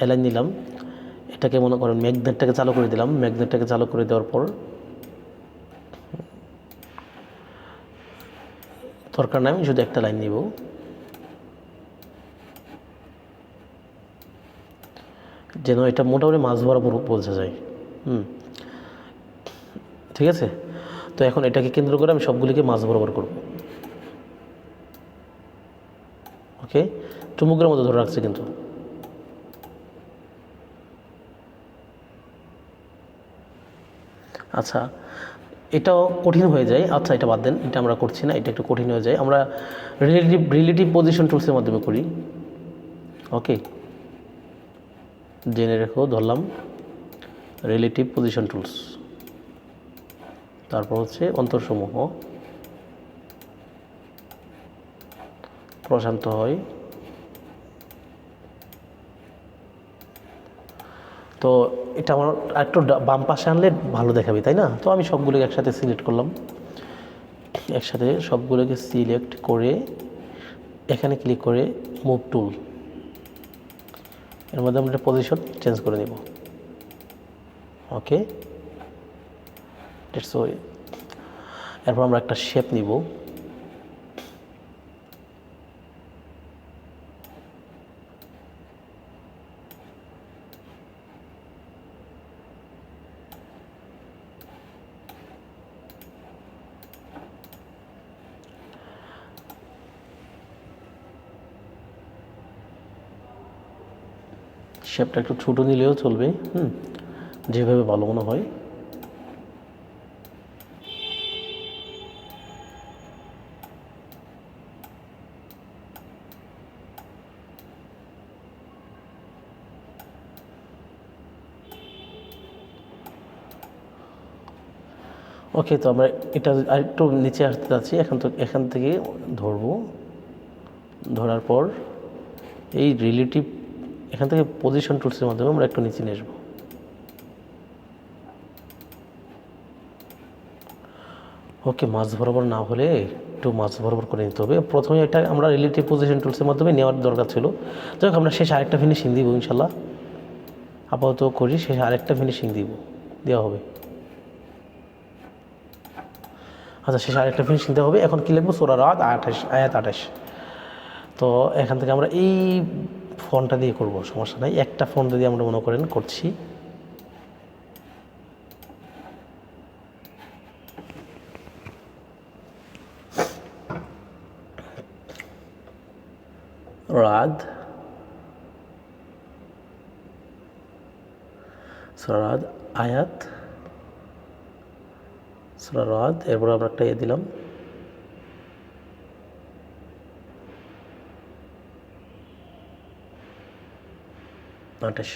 A: এলাইন নিলাম। এটাকে মনে করেন ম্যাগনেটটাকে চালু করে দিলাম। ম্যাগনেটটাকে চালু করে দেওয়ার পর দরকার নাই, আমি শুধু একটা লাইন নিব। যেন এটা মোটামুটি মাঝ বরাবর বোঝা যায়। ঠিক আছে, তো এখন এটাকে কেন্দ্র করে আমি সবগুলিকে মাঝ বরাবর করব। ওকে, চুম্বকের মতো ধরে রাখছি কিন্তু। আচ্ছা, এটাও কঠিন হয়ে যায়। আচ্ছা, এটা বাদ দেন, এটা আমরা করছি না, এটা একটু কঠিন হয়ে যায়। আমরা রিলেটিভ পজিশন টুলসের মাধ্যমে করি। ওকে, জেনে রেখো, ধরলাম রিলেটিভ পজিশন টুলস, তারপর হচ্ছে অন্তরসমূহ প্রশান্ত হয়। তো এটা আমার একটু বাম পাশে আনলে ভালো দেখাবে, তাই না? তো আমি সবগুলোকে একসাথে সিলেক্ট করলাম, একসাথে সবগুলোকে সিলেক্ট করে এখানে ক্লিক করে মুভ টুল, এর মধ্যে আমরা পজিশন চেঞ্জ করে নেব। ওকে, দ্যাটস ওয়ে। এরপর আমরা একটা শেপ নিব। শেপটা একটু ছোটো নিলেও চলবে, যেভাবে ভালো মনে হয়। ওকে, তো আমরা এটা আরেকটু নিচে আসতে যাচ্ছি। এখান থেকে ধরবো, ধরার পর এই রিলেটিভ এখান থেকে পজিশন টুলসের মাধ্যমে আমরা একটু নিচে নিয়ে আসবো। ওকে, মাছ বরাবর না হলে একটু মাছ বরাবর করে নিতে হবে। প্রথমে এটা আমরা রিলেটিভ পজিশন টুলসের মাধ্যমে নেওয়ার দরকার ছিল। যাই হোক, আমরা শেষে আরেকটা ফিনিশিং দিব ইনশাল্লাহ। আপাতত করি, শেষে আরেকটা ফিনিশিং দেওয়া হবে। আচ্ছা, শেষে আরেকটা ফিনিশিং দেওয়া হবে। এখন কী লিখবো? সূরা রাদ আয়াত 28। তো এখান থেকে আমরা এই ফন্টটা দিয়ে করব, সমস্যা নাই। একটা ফন্ট দিয়ে আমরা মনে করেন করছি। রাদ, সূরা রাদ আয়াত, সূরা রাদ, এরপর আমরা একটা দিলাম আটাশ।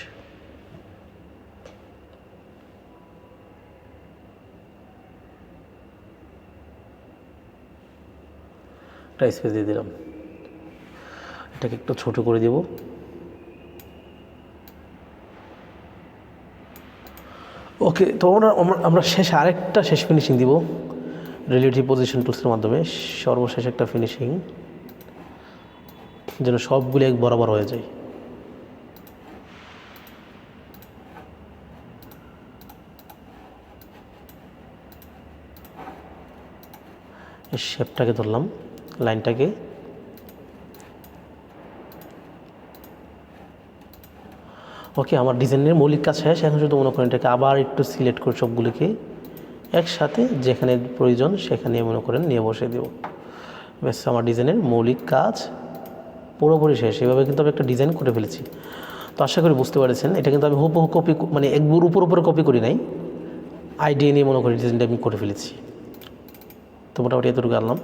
A: একটা স্পেস দিয়ে দিলাম, এটাকে একটু ছোট করে দেব। ওকে, তো আমরা শেষে আরেকটা ফিনিশিং দিব রিলেটিভ পজিশন টুলসের মাধ্যমে। সর্বশেষ একটা ফিনিশিং যেন সবগুলি এক বরাবর হয়ে যায়। এই শেপটাকে ধরলাম, লাইনটাকে। ওকে, আমার ডিজাইনের মৌলিক কাজ শেষ। এখন শুধু মনে করেন এটাকে আবার একটু সিলেক্ট করে সবগুলিকে একসাথে যেখানে প্রয়োজন সেখানে মনে করেন নিয়ে বসে দেব। ব্যাস, আমার ডিজাইনের মৌলিক কাজ পুরোপুরি শেষ। এভাবে কিন্তু আমি একটা ডিজাইন করে ফেলেছি। তো আশা করি বুঝতে পারছেন। এটা কিন্তু আমি হুবহু কপি, মানে একবার উপর কপি করি নাই, আইডিয়া নিয়ে মনে করি ডিজাইনটা আমি করে ফেলেছি। তো মোটামুটি এতটুকু আনলাম।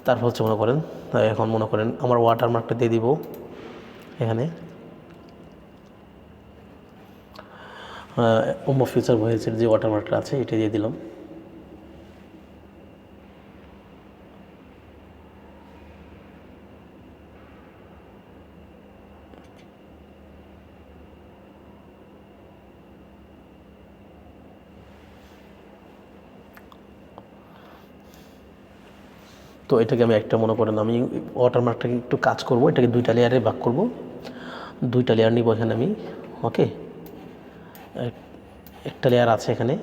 A: তারপর হচ্ছে মনে করেন এখন মনে করেন আমার ওয়াটারমার্কটা দিয়ে দিব এখানে। উম্মা ফিউচার ভয়েসের যে ওয়াটারমার্কটা আছে এটা দিয়ে দিলাম। তো এটাকে আমি একটা মনে করেন আমি ওয়াটারমার্কটাকে একটু কাজ করব, এটাকে দুইটা লেয়ারে ভাগ করব। দুইটা লেয়ার নিব এখানে আমি। ওকে, একটা লেয়ার আছে এখানে।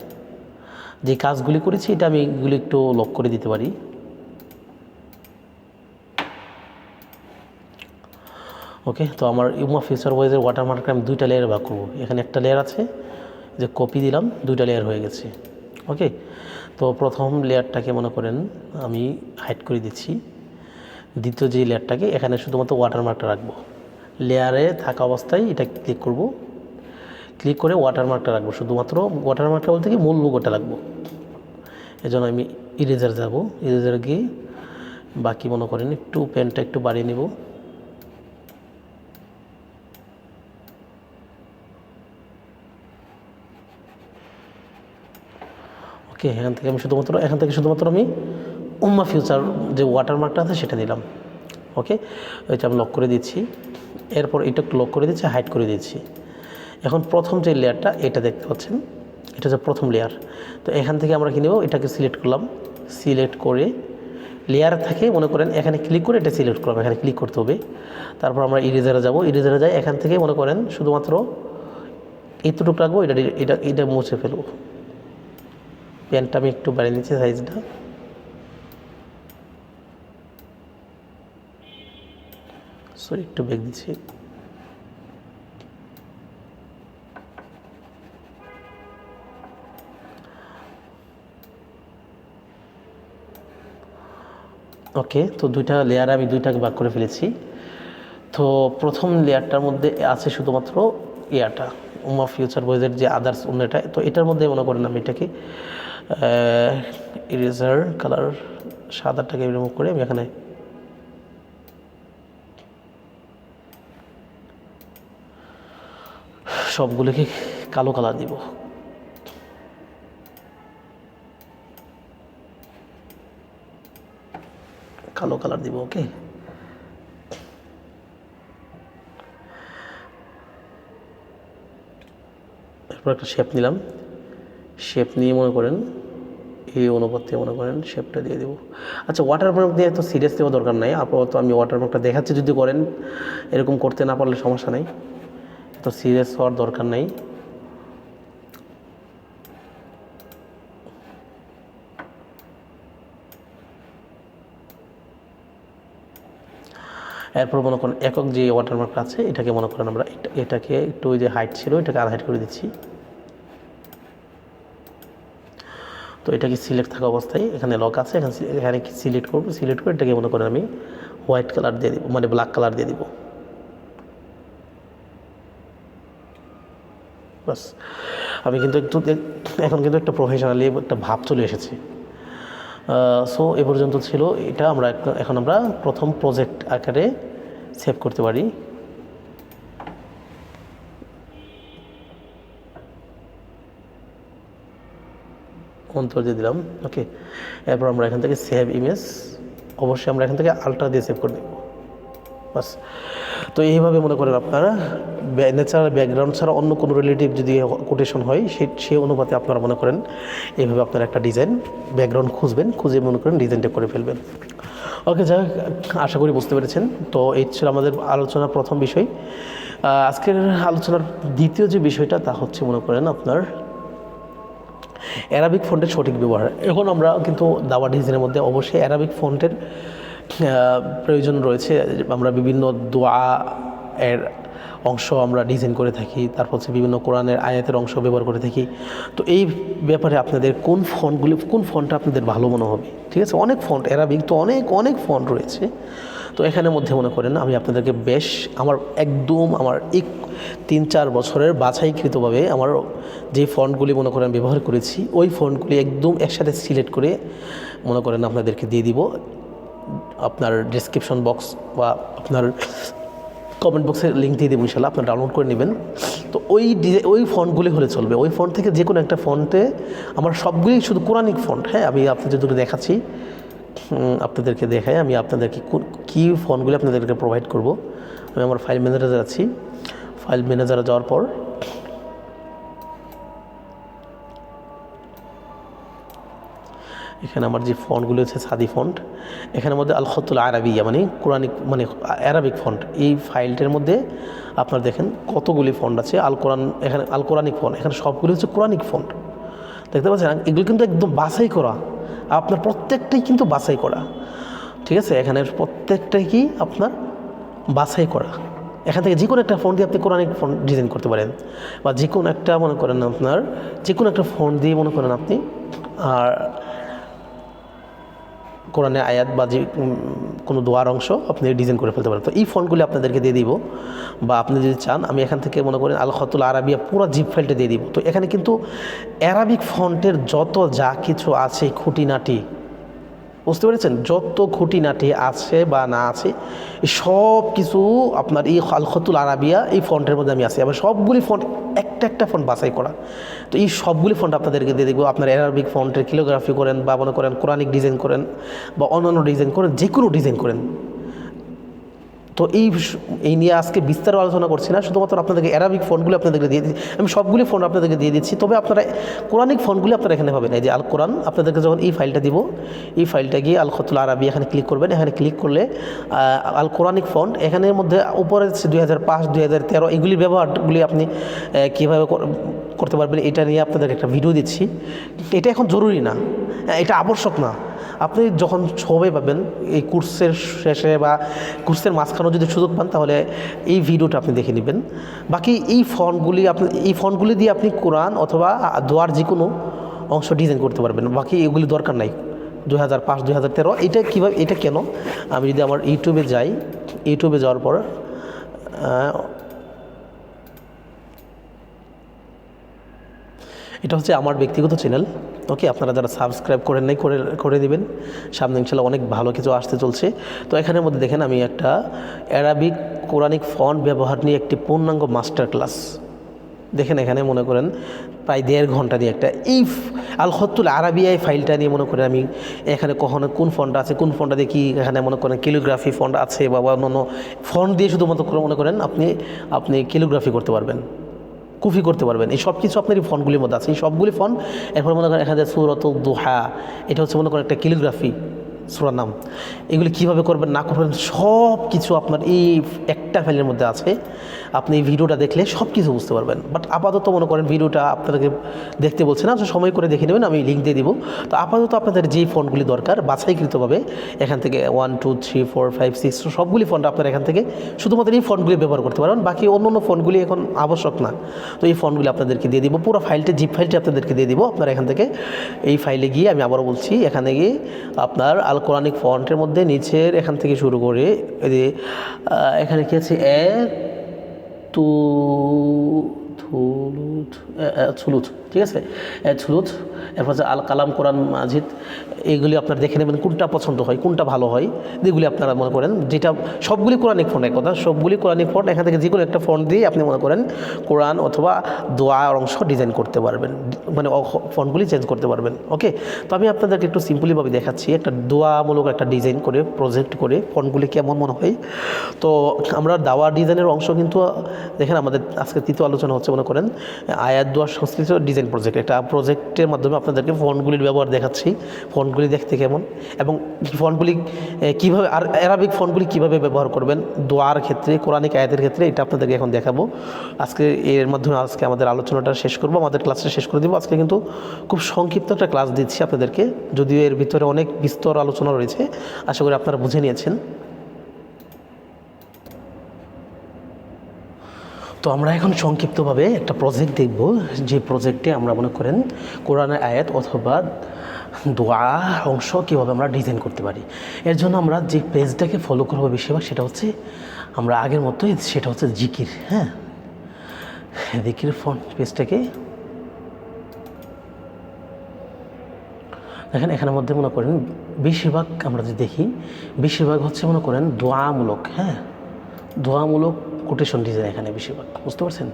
A: যে কাজগুলি করেছি এটা আমি এগুলি একটু লক করে দিতে পারি। ওকে, তো আমার ইউমা ফিউচার ওয়েজের ওয়াটারমার্কটা আমি দুইটা লেয়ারে ভাগ করবো। এখানে একটা লেয়ার আছে, যে কপি দিলাম, দুইটা লেয়ার হয়ে গেছে। ওকে, তো প্রথম লেয়ারটাকে মনে করেন আমি হাইড করে দিচ্ছি। দ্বিতীয় যে লেয়ারটাকে এখানে শুধুমাত্র ওয়াটারমার্কটা রাখবো। লেয়ারে থাকা অবস্থায় এটা ক্লিক করব, ক্লিক করে ওয়াটারমার্কটা রাখবো। শুধুমাত্র ওয়াটারমার্কটা বলতে কি মূল লোগোটা রাখবো। এজন্য আমি ইরেজার যাব, ইরেজার গিয়ে বাকি মনে করেন একটু পেনটা একটু বাড়িয়ে নেব। ওকে, এখান থেকে শুধুমাত্র আমি উম্মা ফিউচার যে ওয়াটারমার্কটা আছে সেটা দিলাম। ওকে, এটা আমি লক করে দিচ্ছি। এরপর এটা একটু লক করে দিচ্ছি, হাইড করে দিচ্ছি। এখন প্রথম যে লেয়ারটা এটা দেখতে পাচ্ছেন, এটা হচ্ছে প্রথম লেয়ার। তো এখান থেকে আমরা কি নেব, এটাকে সিলেক্ট করলাম। সিলেক্ট করে লেয়ার থেকে মনে করেন এখানে ক্লিক করে এটা সিলেক্ট করলাম, এখানে ক্লিক করতে হবে। তারপর আমরা ইরেজারে যাব, ইরেজারে যাই এখান থেকে মনে করেন শুধুমাত্র এইটুকু রাখবো, এটা মুছে ফেলবো। পেনটা আমি একটু বাড়িয়ে নিচ্ছি সাইজটা। সরি, একটু ব্যাক দিচ্ছি। ওকে, তো দুইটা লেয়ার আমি দুইটাকে ভাগ করে ফেলেছি। তো প্রথম লেয়ারটার মধ্যে আছে শুধুমাত্র ইয়াটা উমা ফিউচার বয়েজের যে আদার্স অন্যটা। তো এটার মধ্যে মনে করেন আমি এটাকে ইরেজার কালার সাদাটাকে রিমুভ করে আমি এখানে সবগুলোকে কালো কালার দিব। কালো কালার দিব। ওকে, এরপর একটা শেপ নিলাম। শেপ নিয়ে মনে করেন এই অনুপাতে মনে করেন শেপটা দিয়ে দেবো। আচ্ছা, ওয়াটারমার্ক দিয়ে তো সিরিয়াস দেওয়া দরকার নাই, আপাতত আমি ওয়াটারমার্কটা দেখাচ্ছি, যদি করেন এরকম করতে না পারলে সমস্যা নেই, তো সিরিয়াস হওয়ার দরকার নেই। এরপর মনে করেন একক যে ওয়াটারমার্কটা আছে এটাকে মনে করেন আমরা এটাকে একটু ওই যে হাইট ছিল এটাকে আনহাইট করে দিচ্ছি। তো এটাকে সিলেক্ট থাকা অবস্থায় এখানে লক আছে, এখানে সিলেক্ট করবো, সিলেক্ট করে এটাকে মনে করেন আমি হোয়াইট কালার দিয়ে দিব, মানে ব্ল্যাক কালার দিয়ে দিব। বাস, আমি কিন্তু এখন কিন্তু একটা প্রফেশনালি একটা ভাব চলে এসেছে। সো এ পর্যন্ত ছিল এটা। এখন আমরা প্রথম প্রজেক্ট আকারে সেভ করতে পারি। অন্তর দিয়ে দিলাম। ওকে, এরপর আমরা এখান থেকে সেভ ইমেজ, অবশ্যই আমরা এখান থেকে আল্ট্রা দিয়ে সেভ করে দেব। বাস, তো এইভাবে মনে করেন আপনারা ন্যাচারাল ব্যাকগ্রাউন্ড ছাড়া অন্য কোনো রিলেটিভ যদি কোটেশন হয় সেই অনুপাতে আপনারা মনে করেন এইভাবে আপনারা একটা ডিজাইন ব্যাকগ্রাউন্ড খুঁজবেন, খুঁজে মনে করেন ডিজাইনটা করে ফেলবেন। ওকে, যাই হোক, আশা করি বুঝতে পেরেছেন। তো এই ছিল আমাদের আলোচনার প্রথম বিষয়। আজকের আলোচনার দ্বিতীয় যে বিষয়টা তা হচ্ছে মনে করেন আপনার অ্যারাবিক ফন্টের সঠিক ব্যবহার। এখন আমরা কিন্তু দাওয়া ডিজাইনের মধ্যে অবশ্যই অ্যারাবিক ফন্টের প্রয়োজন রয়েছে। আমরা বিভিন্ন দোয়া এর অংশ আমরা ডিজাইন করে থাকি, তারপর হচ্ছে বিভিন্ন কোরআনের আয়াতের অংশ ব্যবহার করে থাকি। তো এই ব্যাপারে আপনাদের কোন ফন্টটা আপনাদের ভালো মনে হবে? ঠিক আছে, অনেক ফন্ট অ্যারাবিক তো অনেক ফন্ট রয়েছে। তো এখানের মধ্যে মনে করেন আমি আপনাদেরকে বেশ আমার 3-4 বছরের বাছাইকৃতভাবে আমার যে ফন্টগুলি মনে করেন ব্যবহার করেছি ওই ফন্টগুলি একদম একসাথে সিলেক্ট করে মনে করেন আপনাদেরকে দিয়ে দিব। আপনার ডেসক্রিপশন বক্স বা আপনার কমেন্ট বক্সে লিঙ্ক দিয়ে দেবো, ইনশাল্লাহ আপনারা ডাউনলোড করে নেবেন। তো ওই ফন্টগুলি হলে চলবে। ওই ফন্ট থেকে যে কোনো একটা ফন্টে আমার সবগুলি শুধু কোরআনিক ফন্ট। হ্যাঁ, আমি আপনাদের দেখাচ্ছি, আপনাদেরকে দেখাই আমি আপনাদেরকে কী ফন্টগুলি আপনাদেরকে প্রোভাইড করব। আমি আমার ফাইল ম্যানেজারে যাচ্ছি। ফাইল ম্যানেজারে যাওয়ার পর এখানে আমার যে ফন্টগুলি হচ্ছে সাদি ফন্ট, এখানের মধ্যে আল খতুল আরাবিয়া মানে কোরআনিক মানে অ্যারাবিক ফন্ট। এই ফাইলটার মধ্যে আপনারা দেখেন কতগুলি ফন্ট আছে। এখানে আল কোরআনিক ফন্ট, এখানে সবগুলি হচ্ছে কোরআনিক ফন্ট। দেখতে পাচ্ছেন, এগুলো কিন্তু একদম বাছাই করা, আপনার প্রত্যেকটাই কিন্তু বাছাই করা। ঠিক আছে, এখানে প্রত্যেকটাই কি আপনার বাছাই করা। এখান থেকে যে কোনো একটা ফোন দিয়ে আপনি কোরআনিক ফোন ডিজাইন করতে পারেন, বা যে কোনো একটা মনে করেন আপনার যে কোনো একটা ফোন দিয়ে মনে করেন আপনি আর কোরআনের আয়াত বা যে কোনো দোয়ার অংশ আপনি ডিজাইন করে ফেলতে পারেন। তো এই ফন্টগুলি আপনাদেরকে দিয়ে দিব, বা আপনি যদি চান আমি এখান থেকে মনে করেন আল খতুল আরাবিয়া পুরো জিপ ফাইলটা দিয়ে দিব। তো এখানে কিন্তু অ্যারাবিক ফন্টের যত যা কিছু আছে খুঁটিনাটি, বুঝতে পেরেছেন, যত খুঁটিনাটি আছে বা না আছে সব কিছু আপনার এই আল খতুল আরাবিয়া এই ফন্টের মধ্যে আমি আছি। আবার সবগুলি ফন্ট একটা একটা ফন্ট বাছাই করা। তো এই সবগুলি ফন্ট আপনাদেরকে দিয়ে দেখবো। আপনার অ্যারাবিক ফন্টের ক্যালিগ্রাফি করেন বা মনে করেন কোরআনিক ডিজাইন করেন বা অন্যান্য ডিজাইন করেন, যে কোনো ডিজাইন করেন। তো এই নিয়ে আজকে বিস্তার আলোচনা করছি না, শুধুমাত্র আপনাদেরকে অ্যারাবিক ফন্টগুলি আপনাদেরকে দিয়ে দিচ্ছি। আমি সবগুলি ফন্ট আপনাদেরকে দিয়ে দিচ্ছি, তবে আপনারা কোরআনিক ফন্টগুলি আপনারা এখানে পাবেন। এই যে আল কোরআন, আপনাদেরকে যখন এই ফাইলটা দিব, এই ফাইলটা গিয়ে আল খতুল আরাবি এখানে ক্লিক করবেন। এখানে ক্লিক করলে আল কোরআনিক ফন্ট, এখানের মধ্যে উপরে 2005 2013 এগুলির ব্যবহারগুলি আপনি কীভাবে করতে পারবেন এটা নিয়ে আপনাদের একটা ভিডিও দিচ্ছি। এটা এখন জরুরি না, এটা আবশ্যক না। আপনি যখন সময় পাবেন এই কোর্সের শেষে বা কোর্সের মাঝখানেও যদি সুযোগ পান, তাহলে এই ভিডিওটা আপনি দেখে নেবেন। বাকি এই ফন্টগুলি দিয়ে আপনি কোরআন অথবা দোয়ার যে কোনো অংশ ডিজাইন করতে পারবেন। বাকি এগুলি দরকার নাই। 2005 2013 এটা কীভাবে, এটা কেন, আমি যদি আমার ইউটিউবে যাই, ইউটিউবে যাওয়ার পর এটা হচ্ছে আমার ব্যক্তিগত চ্যানেল। ওকে, আপনারা যারা সাবস্ক্রাইব করেন নাই করে দেবেন। সামনে ইনশাল্লাহ অনেক ভালো কিছু আসতে চলছে। তো এখানের মধ্যে দেখেন আমি একটা অ্যারাবিক কোরআনিক ফন্ট ব্যবহার নিয়ে একটি পূর্ণাঙ্গ মাস্টার ক্লাস দেখেন। এখানে মনে করেন প্রায় 1.5 ঘন্টা নিয়ে একটা এই আল খতুল আরাবিয়া ফাইলটা নিয়ে মনে করেন আমি এখানে কখনো কোন ফন্ট আছে, কোন ফন্টটা দিয়ে কি এখানে মনে করেন ক্যালিগ্রাফি ফন্ট আছে বা অন্যান্য ফন্ট দিয়ে শুধুমাত্র মনে করেন আপনি ক্যালিগ্রাফি করতে পারবেন, কুফি করতে পারবেন। এই সব কিছু আপনার এই ফন্টগুলির মধ্যে আছে। এই সবগুলি ফন্ট এরপর মনে করেন এখানে সূরাতুদ দুহা, এটা হচ্ছে মনে করেন একটা ক্যালিগ্রাফি সূরার নাম। এগুলি কীভাবে করবেন না করবেন সব কিছু আপনার এই একটা ফাইলের মধ্যে আছে। আপনি এই ভিডিওটা দেখলে সব কিছু বুঝতে পারবেন। বাট আপাতত মনে করেন ভিডিওটা আপনাদেরকে দেখতে বলছে না, আপনি সময় করে দেখে নেবেন, আমি লিঙ্ক দিয়ে দিব। তো আপাতত আপনাদের যেই ফন্টগুলি দরকার বাছাইকৃতভাবে এখান থেকে 1 2 3 4 5 6 সবগুলি ফন্ট আপনারা এখান থেকে শুধুমাত্র এই ফন্টগুলি ব্যবহার করতে পারবেন। বাকি অন্য ফন্টগুলি এখন আবশ্যক না। তো এই ফন্টগুলি আপনাদেরকে দিয়ে দিব, পুরো ফাইলটা জিপ ফাইলটি আপনাদেরকে দিয়ে দিব। আপনারা এখান থেকে এই ফাইলে গিয়ে, আমি আবারও বলছি, এখানে গিয়ে আপনার আল কোরআনিক ফন্টের মধ্যে নিচের এখান থেকে শুরু করে এখানে কি আছে থুলুথ, ঠিক আছে, থুলুথ, এরপর যে আল কালাম কোরআন মাজিদ, এইগুলি আপনারা দেখে নেবেন কোনটা পছন্দ হয়, কোনটা ভালো হয়। যেগুলি আপনারা মনে করেন যেটা সবগুলি কোরআনিক ফন্ট, এক কথা সবগুলি কোরআনিক ফন্ট। এখান থেকে যে কোনো একটা ফন্ট দিয়ে আপনি মনে করেন কোরআন অথবা দোয়ার অংশ ডিজাইন করতে পারবেন, মানে ফন্টগুলি চেঞ্জ করতে পারবেন। ওকে, তো আমি আপনাদেরকে একটু সিম্পলিভাবে দেখাচ্ছি একটা দোয়ামূলক একটা ডিজাইন করে প্রজেক্ট করে ফন্টগুলি কেমন মনে হয়। তো আমরা দাওয়া ডিজাইনের অংশ কিন্তু দেখেন আমাদের আজকে তৃতীয় আলোচনা হচ্ছে মনে করেন আয়াত দোয়া সংশ্লিষ্ট ডিজাইন প্রজেক্ট। একটা প্রজেক্টের মাধ্যমে আপনাদেরকে ফন্টগুলির ব্যবহার দেখাচ্ছি, ফন্টগুলি দেখতে কেমন এবং ফন্টগুলি কীভাবে, আর অ্যারাবিক ফন্টগুলি কীভাবে ব্যবহার করবেন দোয়ার ক্ষেত্রে, কোরআনিক আয়াতের ক্ষেত্রে, এটা আপনাদেরকে এখন দেখাবো। আজকে এর মাধ্যমে আজকে আমাদের আলোচনাটা শেষ করবো, আমাদের ক্লাসটা শেষ করে দেবো। আজকে কিন্তু খুব সংক্ষিপ্ত একটা ক্লাস দিচ্ছি আপনাদেরকে, যদিও এর ভিতরে অনেক বিস্তর আলোচনা রয়েছে, আশা করি আপনারা বুঝে নিয়েছেন। তো আমরা এখন সংক্ষিপ্তভাবে একটা প্রজেক্ট দেখব, যে প্রজেক্টে আমরা মনে করেন কোরআনের আয়াত অথবা দোয়া অংশ কীভাবে আমরা ডিজাইন করতে পারি। এর জন্য আমরা যে পেজটাকে ফলো করবো বেশিরভাগ সেটা হচ্ছে আমরা আগের মতোই, সেটা হচ্ছে জিকির। হ্যাঁ, জিকির ফন্ট পেজটাকে দেখেন। এখানের মধ্যে মনে করেন বেশিরভাগ আমরা যদি দেখি, বেশিরভাগ হচ্ছে মনে করেন দোয়ামূলক, হ্যাঁ, দোয়ামূলক কোটেশন ডিজাইন এখানে বেশিরভাগ, বুঝতে পারছেন।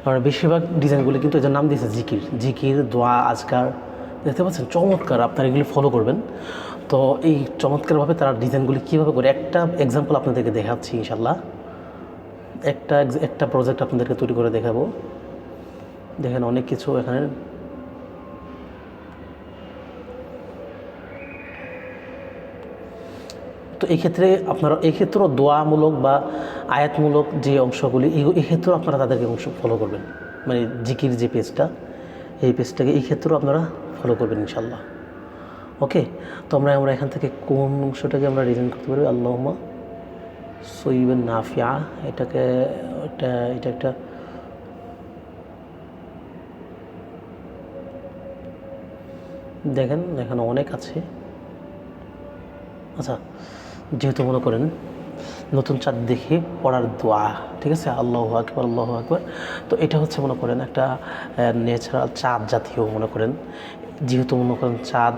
A: আমরা বেশিরভাগ ডিজাইনগুলি কিন্তু এটার নাম দিয়েছে জিকির, জিকির, দোয়া, আজকার, দেখতে পাচ্ছেন, চমৎকার। আপনারা এগুলি ফলো করবেন। তো এই চমৎকারভাবে তারা ডিজাইনগুলি কীভাবে করে, একটা এক্সাম্পল আপনাদেরকে দেখাচ্ছি ইনশাল্লাহ। একটা প্রজেক্ট আপনাদেরকে তৈরি করে দেখাবো। দেখেন অনেক কিছু এখানে। তো এই ক্ষেত্রে আপনারা এই ক্ষেত্রেও দোয়ামূলক বা আয়াতমূলক যে অংশগুলি, এই ক্ষেত্রেও আপনারা তাদেরকে অংশ ফলো করবেন, মানে জিকির যে পেজটা, এই পেজটাকে এই ক্ষেত্রেও আপনারা ফলো করবেন ইনশাল্লাহ। ওকে, তো আমরা এখান থেকে কোন অংশটাকে আমরা ডিজাইন করতে পারি, আল্লাহুম্মা সইবেন নাফিয়া, এটাকে এটা একটা দেখেন এখানে অনেক আছে। আচ্ছা, যেহেতু মনে করেন নতুন চাঁদ দেখে পড়ার দোয়া, ঠিক আছে, আল্লাহু আকবার আল্লাহু আকবার। তো এটা হচ্ছে মনে করেন একটা ন্যাচারাল চাঁদ জাতীয় মনে করেন, যেহেতু মনে করেন চাঁদ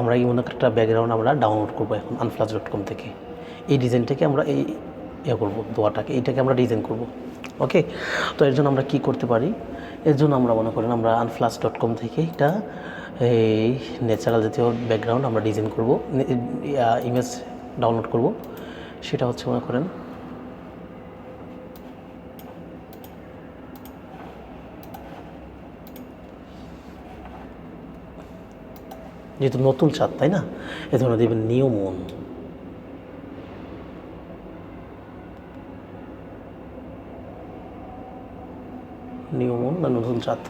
A: আমরা এই মনে করেন একটা ব্যাকগ্রাউন্ড আমরা ডাউনলোড করবো এখন unflash.com থেকে। এই ডিজাইনটাকে আমরা করবো, দোয়াটাকে এইটাকে আমরা ডিজাইন করব। ওকে, তো এর জন্য আমরা কি করতে পারি, এর জন্য আমরা মনে করেন আমরা unflash.com থেকে এটা এই ন্যাচারাল জাতীয় ব্যাকগ্রাউন্ড আমরা ডিজাইন করব, ইমেজ ডাউনলোড করব। সেটা হচ্ছে মনে করেন যেহেতু নতুন চাঁদ তাই না, এ ধরনের দেবেন নিউ মুন। নিউ মুন না নতুন চাঁদ,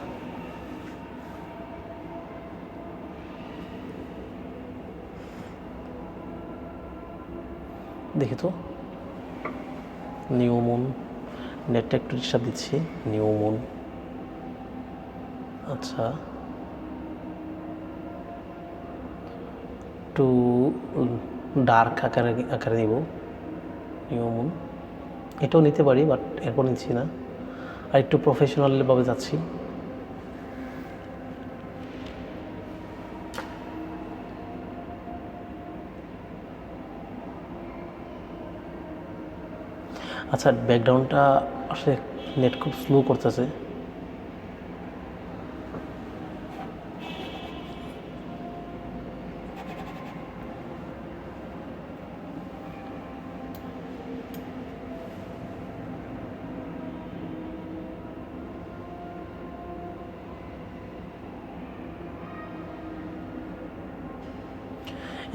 A: দেখি তো। নিউ মুন, নেটটা একটু ডিস্টার্ব দিচ্ছি। নিউ মুন, আচ্ছা একটু ডার্ক আকারে নিব নিউ মুন। এটাও নিতে পারি, বাট এরপর নিচ্ছি না, আর একটু প্রফেশনালভাবে যাচ্ছি। আচ্ছা, ব্যাকগ্রাউন্ডটা আসলে নেট খুব স্লো করতেছে।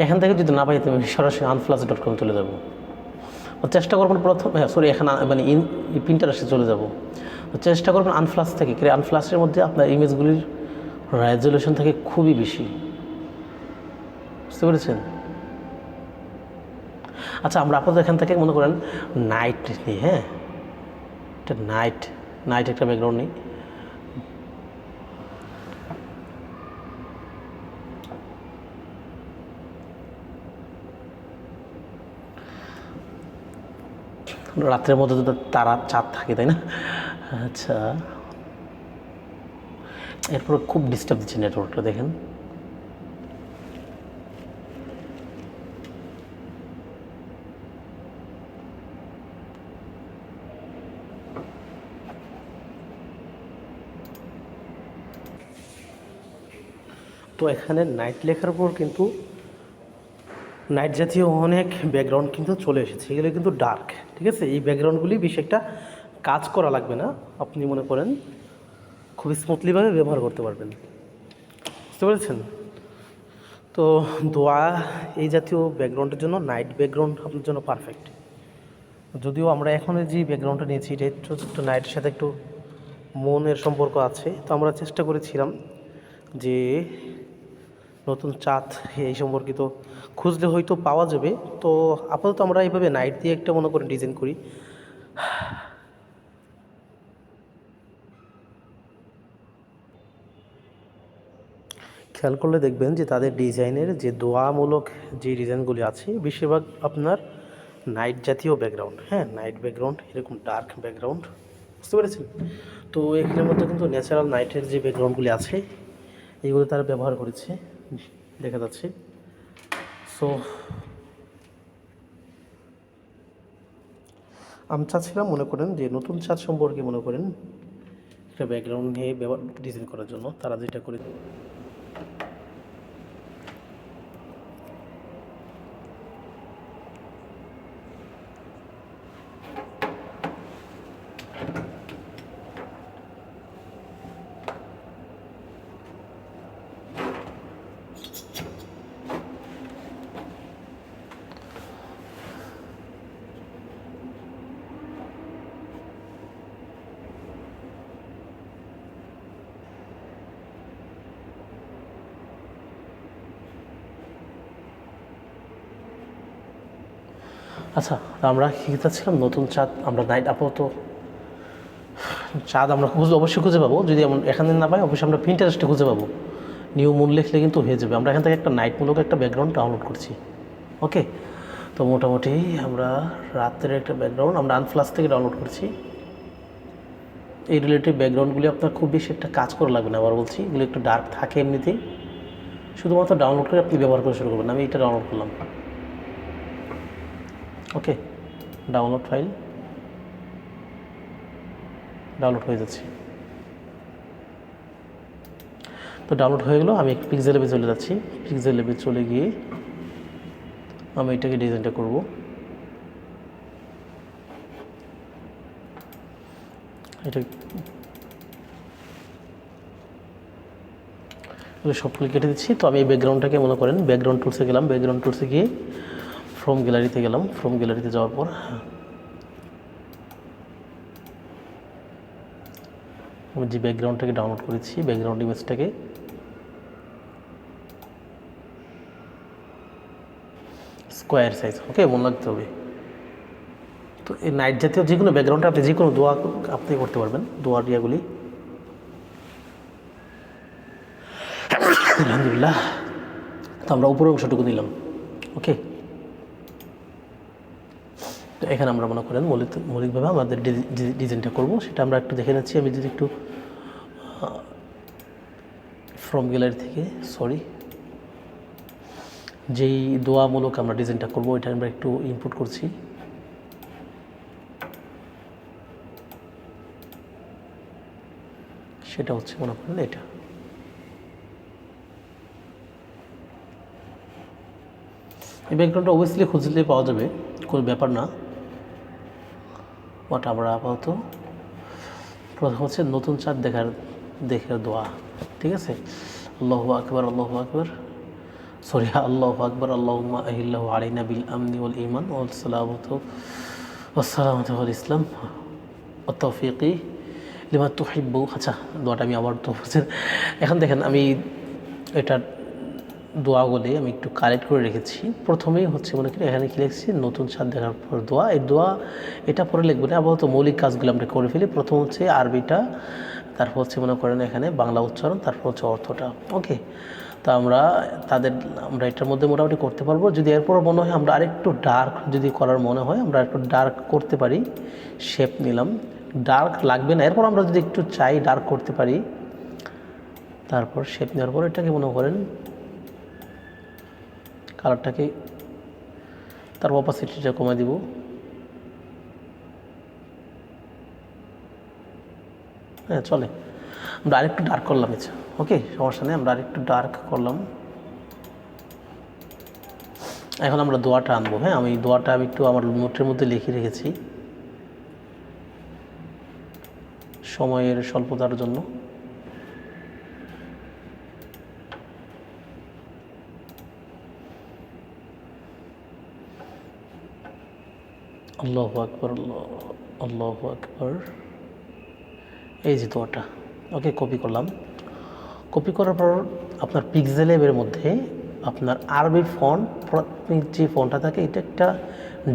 A: এখান থেকে যদি না পাই তুমি সরাসরি unflash.com চলে যাবো। চেষ্টা করবেন প্রথম, সরি এখানে মানে প্রিন্টারেস্টে চলে যাব। চেষ্টা করবেন আনফ্লাশ থেকে, আনফ্লাশের মধ্যে আপনার ইমেজগুলির রেজলিউশন থাকে খুবই বেশি, বুঝতে পেরেছেন? আচ্ছা, আমরা আপাতত এখান থেকে মনে করেন নাইট নিই। হ্যাঁ, এটা নাইট একটা ব্যাকগ্রাউন্ড নিই। রাত্রের মধ্যে তো তারা চাঁদ থাকে তাই না? আচ্ছা, এরপর খুব ডিস্টার্ব দিচ্ছে নেটওয়ার্কটা, দেখেন। তো এখানে নাইট লেখার পর কিন্তু নাইট জাতীয় অনেক ব্যাকগ্রাউন্ড কিন্তু চলে এসেছে, এগুলো কিন্তু ডার্ক, ঠিক আছে। এই ব্যাকগ্রাউন্ডগুলি বেশি একটা কাজ করা লাগবে না, আপনি মনে করেন খুব স্মুথলিভাবে ব্যবহার করতে পারবেন, বুঝতে পেরেছেন? তো দোয়া এই জাতীয় ব্যাকগ্রাউন্ডের জন্য নাইট ব্যাকগ্রাউন্ড আপনার জন্য পারফেক্ট। যদিও আমরা এখন যে ব্যাকগ্রাউন্ডটা নিয়েছি এটা একটু নাইটের সাথে একটু মনের সম্পর্ক আছে, তো আমরা চেষ্টা করেছিলাম যে নতুন চাঁদ এই সম্পর্কিত খুঁজলে হয়তো পাওয়া যাবে। তো আপাতত আমরা এইভাবে নাইট দিয়ে একটা মনে করে ডিজাইন করি। খেয়াল করলে দেখবেন যে তাদের ডিজাইনের যে দোয়ামূলক যে ডিজাইনগুলি আছে বেশিরভাগ আপনার নাইট জাতীয় ব্যাকগ্রাউন্ড। হ্যাঁ, নাইট ব্যাকগ্রাউন্ড, এরকম ডার্ক ব্যাকগ্রাউন্ড, বুঝতে পেরেছেন? তো এখানের মধ্যে কিন্তু ন্যাচারাল নাইটের যে ব্যাকগ্রাউন্ডগুলি আছে এইগুলো তারা ব্যবহার করেছে, দেখা যাচ্ছে। সো আমি চাচ্ছিলাম মনে করেন যে নতুন চাঁদ সম্পর্কে মনে করেন একটা ব্যাকগ্রাউন্ড নিয়ে ডিজাইন করার জন্য তারা যেটা করে। আচ্ছা, আমরা কী চাচ্ছিলাম, নতুন চাঁদ আমরা নাইট আপাতত চাঁদ আমরা অবশ্যই খুঁজে পাবো। যদি আমরা এখানে না পাই, অবশ্যই আমরা পিন্টারেস্টে খুঁজে পাবো। নিউ মুন লিখলে কিন্তু হয়ে যাবে। আমরা এখান থেকে একটা নাইটমূলক একটা ব্যাকগ্রাউন্ড ডাউনলোড করছি। ওকে, তো মোটামুটি আমরা রাতের একটা ব্যাকগ্রাউন্ড আমরা আনফ্লাশ থেকে ডাউনলোড করছি। এই রিলেটিভ ব্যাকগ্রাউন্ডগুলি আপনার খুব বেশি একটা কাজ করা লাগবে না। আবার বলছি, এগুলো একটু ডার্ক থাকে এমনিতেই, শুধুমাত্র ডাউনলোড করে আপনি ব্যবহার করে শুরু করবেন। আমি এটা ডাউনলোড করলাম। ওকে, ডাউনলোড ফাইল ডাউনলোড হয়ে যাচ্ছে। তো ডাউনলোড হয়ে গেলো। আমি একটু পিক্সেল ল্যাবে চলে যাচ্ছি। পিক্সেল ল্যাবে চলে গিয়ে আমি এটাকে ডিজাইনটা করব। এটা সবগুলো কেটে দিচ্ছি। তো আমি এই ব্যাকগ্রাউন্ডটাকে মনে করেন ব্যাকগ্রাউন্ড টুলসে গেলাম। ব্যাকগ্রাউন্ড টুলসে গিয়ে ফ্রম গ্যালারিতে গেলাম। ফ্রম গ্যালারিতে যাওয়ার পর আমি যে ব্যাকগ্রাউন্ডটাকে ডাউনলোড করেছি, ব্যাকগ্রাউন্ড ইমেজটাকে স্কোয়ার সাইজ, ওকে, মনে রাখতে হবে। তো এই নাইট জাতীয় যে কোনো ব্যাকগ্রাউন্ডে আপনি যে কোনো দোয়া আপনি করতে পারবেন, দোয়ার ইয়াগুলি। আলহামদুলিল্লাহ। তো আমরা উপরের অংশটুকু নিলাম। ওকে, তো এখানে আমরা মনে করেন মৌলিকভাবে আমাদের ডিজাইনটা করব, সেটা আমরা একটু দেখে নিচ্ছি। আমি যদি একটু ফ্রম গ্যালারি থেকে যেই দোয়ামূলক আমরা ডিজাইনটা করব, এটা আমরা একটু ইনপুট করছি। সেটা হচ্ছে মনে করেন এটা। এই ব্যাকগ্রাউন্ডটা অবভিয়াসলি খুঁজলে পাওয়া যাবে, কোনো ব্যাপার না। বাট আমরা আপাতত প্রথম হচ্ছে নতুন চাঁদ দেখে দোয়া, ঠিক আছে। আল্লাহু আকবার, আল্লাহু আকবার, সরি, আল্লাহু আকবার, আল্লাহুম্মা আহিল্লাহু আলাইনা বিল আমনি ওয়াল ঈমান ওয়াল সালামাতু ওয়াল ইসলাম ওয়াত তাওফীকি লিমা তুহিব্বু। আচ্ছা, দোয়াটা আমি আবার তো এখন দেখেন, আমি এটার দোয়াগুলি আমি একটু কালেক্ট করে রেখেছি। প্রথমেই হচ্ছে মনে করি এখানে কি লিখছি, নতুন চাঁদ দেখার পর দোয়া। এই দোয়া এটা পরে লিখবো না, আপাতত মৌলিক কাজগুলো আমরা করে ফেলি। প্রথম হচ্ছে আরবিটা, তারপর হচ্ছে মনে করেন এখানে বাংলা উচ্চারণ, তারপর হচ্ছে অর্থটা। ওকে, তো আমরা এটার মধ্যে মোটামুটি করতে পারবো। যদি এরপর মনে হয় আমরা আরেকটু ডার্ক যদি করার মনে হয়, আমরা একটু ডার্ক করতে পারি। শেপ নিলাম, ডার্ক লাগবে না। এরপর আমরা যদি একটু চাই ডার্ক করতে পারি, তারপর শেপ নেওয়ার পর এটাকে মনে করেন কালারটাকে, তার অপাসিটিটা কমে দিব। হ্যাঁ, চলে। আমরা আরেকটু ডার্ক করলাম। আচ্ছা, ওকে, সমস্যা নেই, আমরা আরেকটু ডার্ক করলাম। এখন আমরা দোয়াটা আনবো। হ্যাঁ, আমি দোয়াটা একটু আমার নোটের মধ্যে লিখে রেখেছি সময়ের স্বল্পতার জন্য। আল্লাহু আকবার, আল্লাহু আকবার, এই যে দোয়াটা। ওকে, কপি করলাম। কপি করার পর আপনার পিক্সেল ল্যাবের মধ্যে আপনার আরবি ফন্ট, যে ফন্টটা থাকে এটা একটা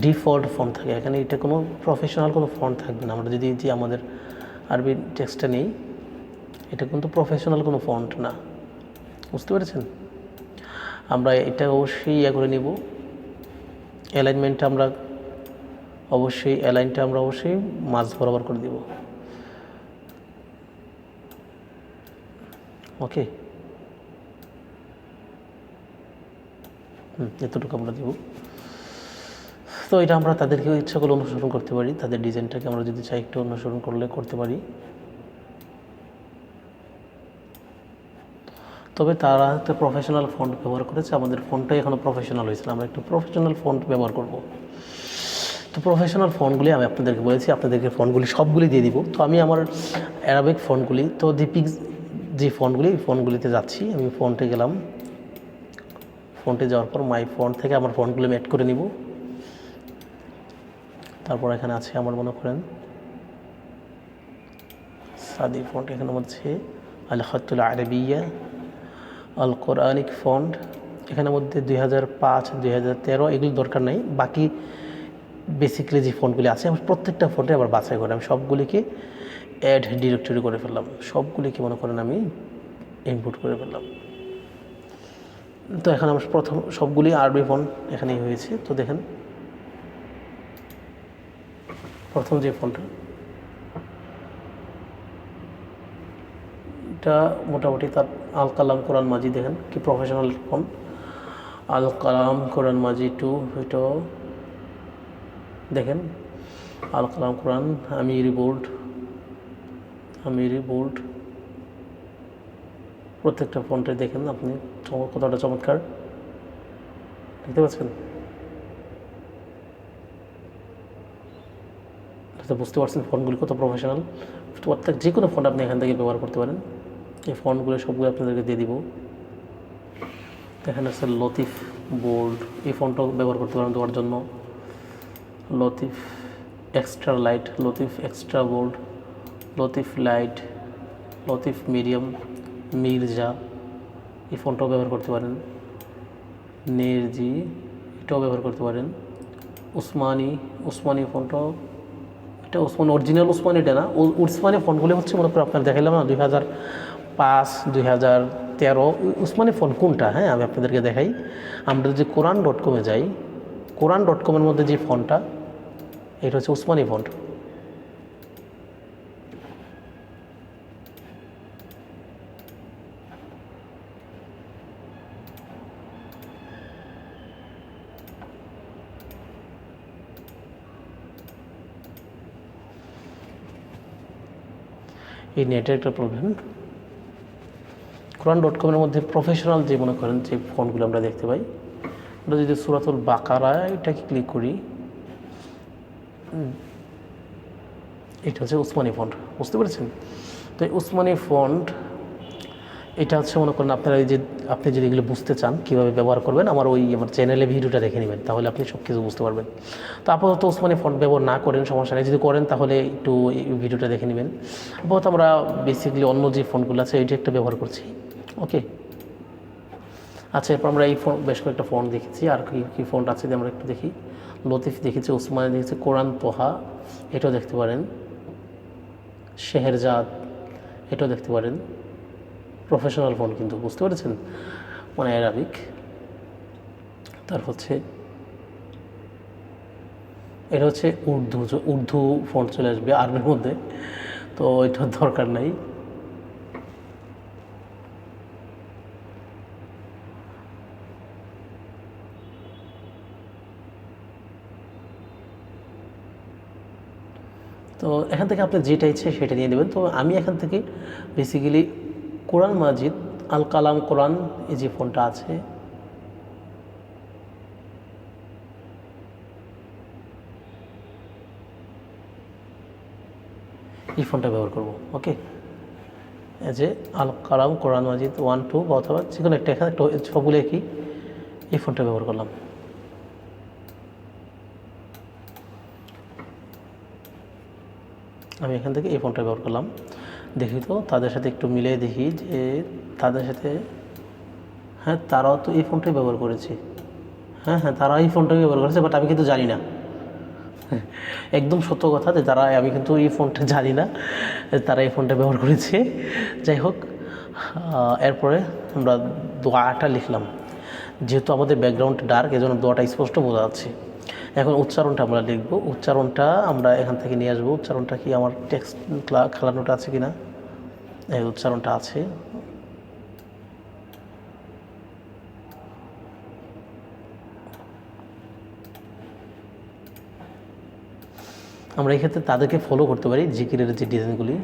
A: ডিফল্ট ফন্ট থাকে। এখানে এটা কোনো প্রফেশনাল কোনো ফন্ট থাকবে না। আমরা যদি যে আমাদের আরবি টেক্সটটা নেই, এটা কিন্তু প্রফেশনাল কোনো ফন্ট না, বুঝতে পেরেছেন। আমরা এটা অবশ্যই করে নিব। অ্যালাইনমেন্টটা আমরা অবশ্যই মাঝ বরাবর করে দিব। ওকে, এতটুকু আমরা দেব। তো এটা আমরা তাদেরকে ইচ্ছা করলে অনুসরণ করতে পারি। তাদের ডিজাইনটাকে আমরা যদি চাই একটু অনুসরণ করতে পারি। তবে তারা একটা প্রফেশনাল ফন্ট ব্যবহার করেছে, আমাদের ফন্টটাই এখনও প্রফেশনাল হয়েছে। আমরা একটু প্রফেশনাল ফন্ট ব্যবহার করব। তো প্রফেশনাল ফন্টগুলি আমি আপনাদেরকে বলেছি, আপনাদেরকে ফন্টগুলি সবগুলি দিয়ে দিব। তো আমি আমার অ্যারাবিক ফন্টগুলি, তো যে ফন্টগুলিতে যাচ্ছি। আমি ফন্টে গেলাম। ফন্টে যাওয়ার পর মাই ফন্ট থেকে আমার ফন্টগুলো অ্যাড করে নিব। তারপর এখানে আছে আমার মনে করেন সাদি ফন্ট, এখানে মধ্যে আল খাতুল আরবিয়া, আল কোরআনিক ফন্ট, এখানের মধ্যে 2005, 2013 এগুলো দরকার নেই। বাকি বেসিক্যালি যে ফন্টগুলি আছে আমি প্রত্যেকটা ফন্টে আবার বাছাই করে আমি সবগুলিকে অ্যাড ডিরেক্টরি করে ফেললাম, সবগুলিকে মনে করেন আমি ইনপুট করে ফেললাম। তো এখন আমার প্রথম সবগুলি আরবি ফন্ট এখানেই হয়েছে। তো দেখেন প্রথম যে ফন্টটা এটা মোটামুটি তার আল কালাম কোরআন মাজিদ, দেখেন কি প্রফেশনাল ফন্ট। আল কালাম কোরআন মাজিদ 2, এটাও দেখেন আল কালাম কোরআন আমিরি বোল্ড প্রত্যেকটা ফন্টে দেখেন আপনি কতটা চমৎকার দেখতে পাচ্ছেন। বুঝতে পারছেন ফন্টগুলি কত প্রফেশনাল। প্রত্যেক যে কোনো ফন্ট আপনি এখান থেকে ব্যবহার করতে পারেন। এই ফন্টগুলো সবগুলো আপনাদেরকে দিয়ে দিব। এখানে আছে লতিফ বোল্ড, এই ফন্টটাও ব্যবহার করতে পারেন দেওয়ার জন্য। Latif extra light, Latif extra bold, Latif light, Latif medium, Mirza এই ফন্টটাও ব্যবহার করতে পারেন। নেরজি এটাও ব্যবহার করতে পারেন। উসমানি ফন্টটাও, এটা উসমানি অরিজিনাল উসমানিটা না, উসমানি ফন্টগুলো হচ্ছে মনে করে আপনার দেখাইলাম না 2005 2013 উসমানি ফন্ট কোনটা, হ্যাঁ আমি আপনাদেরকে দেখাই। আমরা যদি Quran.com যাই, Quran.com-এর মধ্যে যে ফন্টটা এটা হচ্ছে উসমানি ফন্ট। এই নেটের একটা প্রবলেম। Quran.com-এর মধ্যে প্রফেশনাল যে মনে করেন যে ফন্টগুলো আমরা দেখতে পাই, আমরা যদি সূরাতুল বাকারা এটাকে ক্লিক করি, এটা হচ্ছে উসমানি ফন্ট, বুঝতে পেরেছেন। তো এই উসমানি ফন্ট এটা হচ্ছে মনে করেন আপনারা এই যে আপনি যদি এগুলো বুঝতে চান কীভাবে ব্যবহার করবেন, আমার চ্যানেলে ভিডিওটা দেখে নেবেন, তাহলে আপনি সব কিছু বুঝতে পারবেন। তো আপাতত উসমানি ফন্ট ব্যবহার না করেন সমস্যা নেই, যদি করেন তাহলে একটু এই ভিডিওটা দেখে নেবেন। আপাতত আমরা বেসিক্যালি অন্য যে ফন্টগুলো আছে এইটা একটা ব্যবহার করছি। ওকে, আচ্ছা, এরপর আমরা এই বেশ কয়েকটা ফন্ট দেখেছি। আর কী ফন্ট আছে যে আমরা একটু দেখি। লতিফ দেখেছি, উসমানি দেখেছি, কোরআন তোহা এটাও দেখতে পারেন, শেহেরজাদ এটাও দেখতে পারেন। প্রফেশনাল ফন্ট কিন্তু, বুঝতে পেরেছেন, মানে অ্যারাবিক। তার হচ্ছে এটা হচ্ছে উর্দু ফন্ট চলে আসবে আরবির মধ্যে, তো এটার দরকার নাই। তো এখান থেকে আপনি যেটা ইচ্ছে সেটা নিয়ে নেবেন। তো আমি এখান থেকে বেসিক্যালি কোরআন মাজিদ আল কালাম কোরআন এই যে ফন্টটা আছে এই ফন্টটা ব্যবহার করব। ওকে, এই যে আল কালাম কোরআন মাজিদ 1 2 অথবা যে কোনো একটা, এখানে সবগুলো কি এই ফন্টটা ব্যবহার করলাম। আমি এখান থেকে এই ফন্টটা ব্যবহার করলাম। দেখি তো তাদের সাথে একটু মিলিয়ে দেখি যে তাদের সাথে, হ্যাঁ তারাও তো এই ফন্টটাই ব্যবহার করেছে। হ্যাঁ তারা এই ফন্টটাই ব্যবহার করেছে, বাট আমি কিন্তু জানি না। একদম সত্য কথা যে আমি কিন্তু এই ফন্টটা জানি না তারা এই ফন্টটা ব্যবহার করেছে। যাই হোক, এরপরে আমরা দোয়াটা লিখলাম। যেহেতু আমাদের ব্যাকগ্রাউন্ড ডার্ক, এজন্য দোয়াটা স্পষ্ট বোঝা যাচ্ছে। এখন উচ্চারণটা আমরা লিখব। উচ্চারণটা আমরা এখান থেকে নিয়ে আসবো। উচ্চারণটা কি আমার টেক্সট খেলানোটা আছে কি না? এই উচ্চারণটা আছে। আমরা এই ক্ষেত্রে তাদেরকে ফলো করতে পারি জিকিরের যে ডিজাইনগুলি।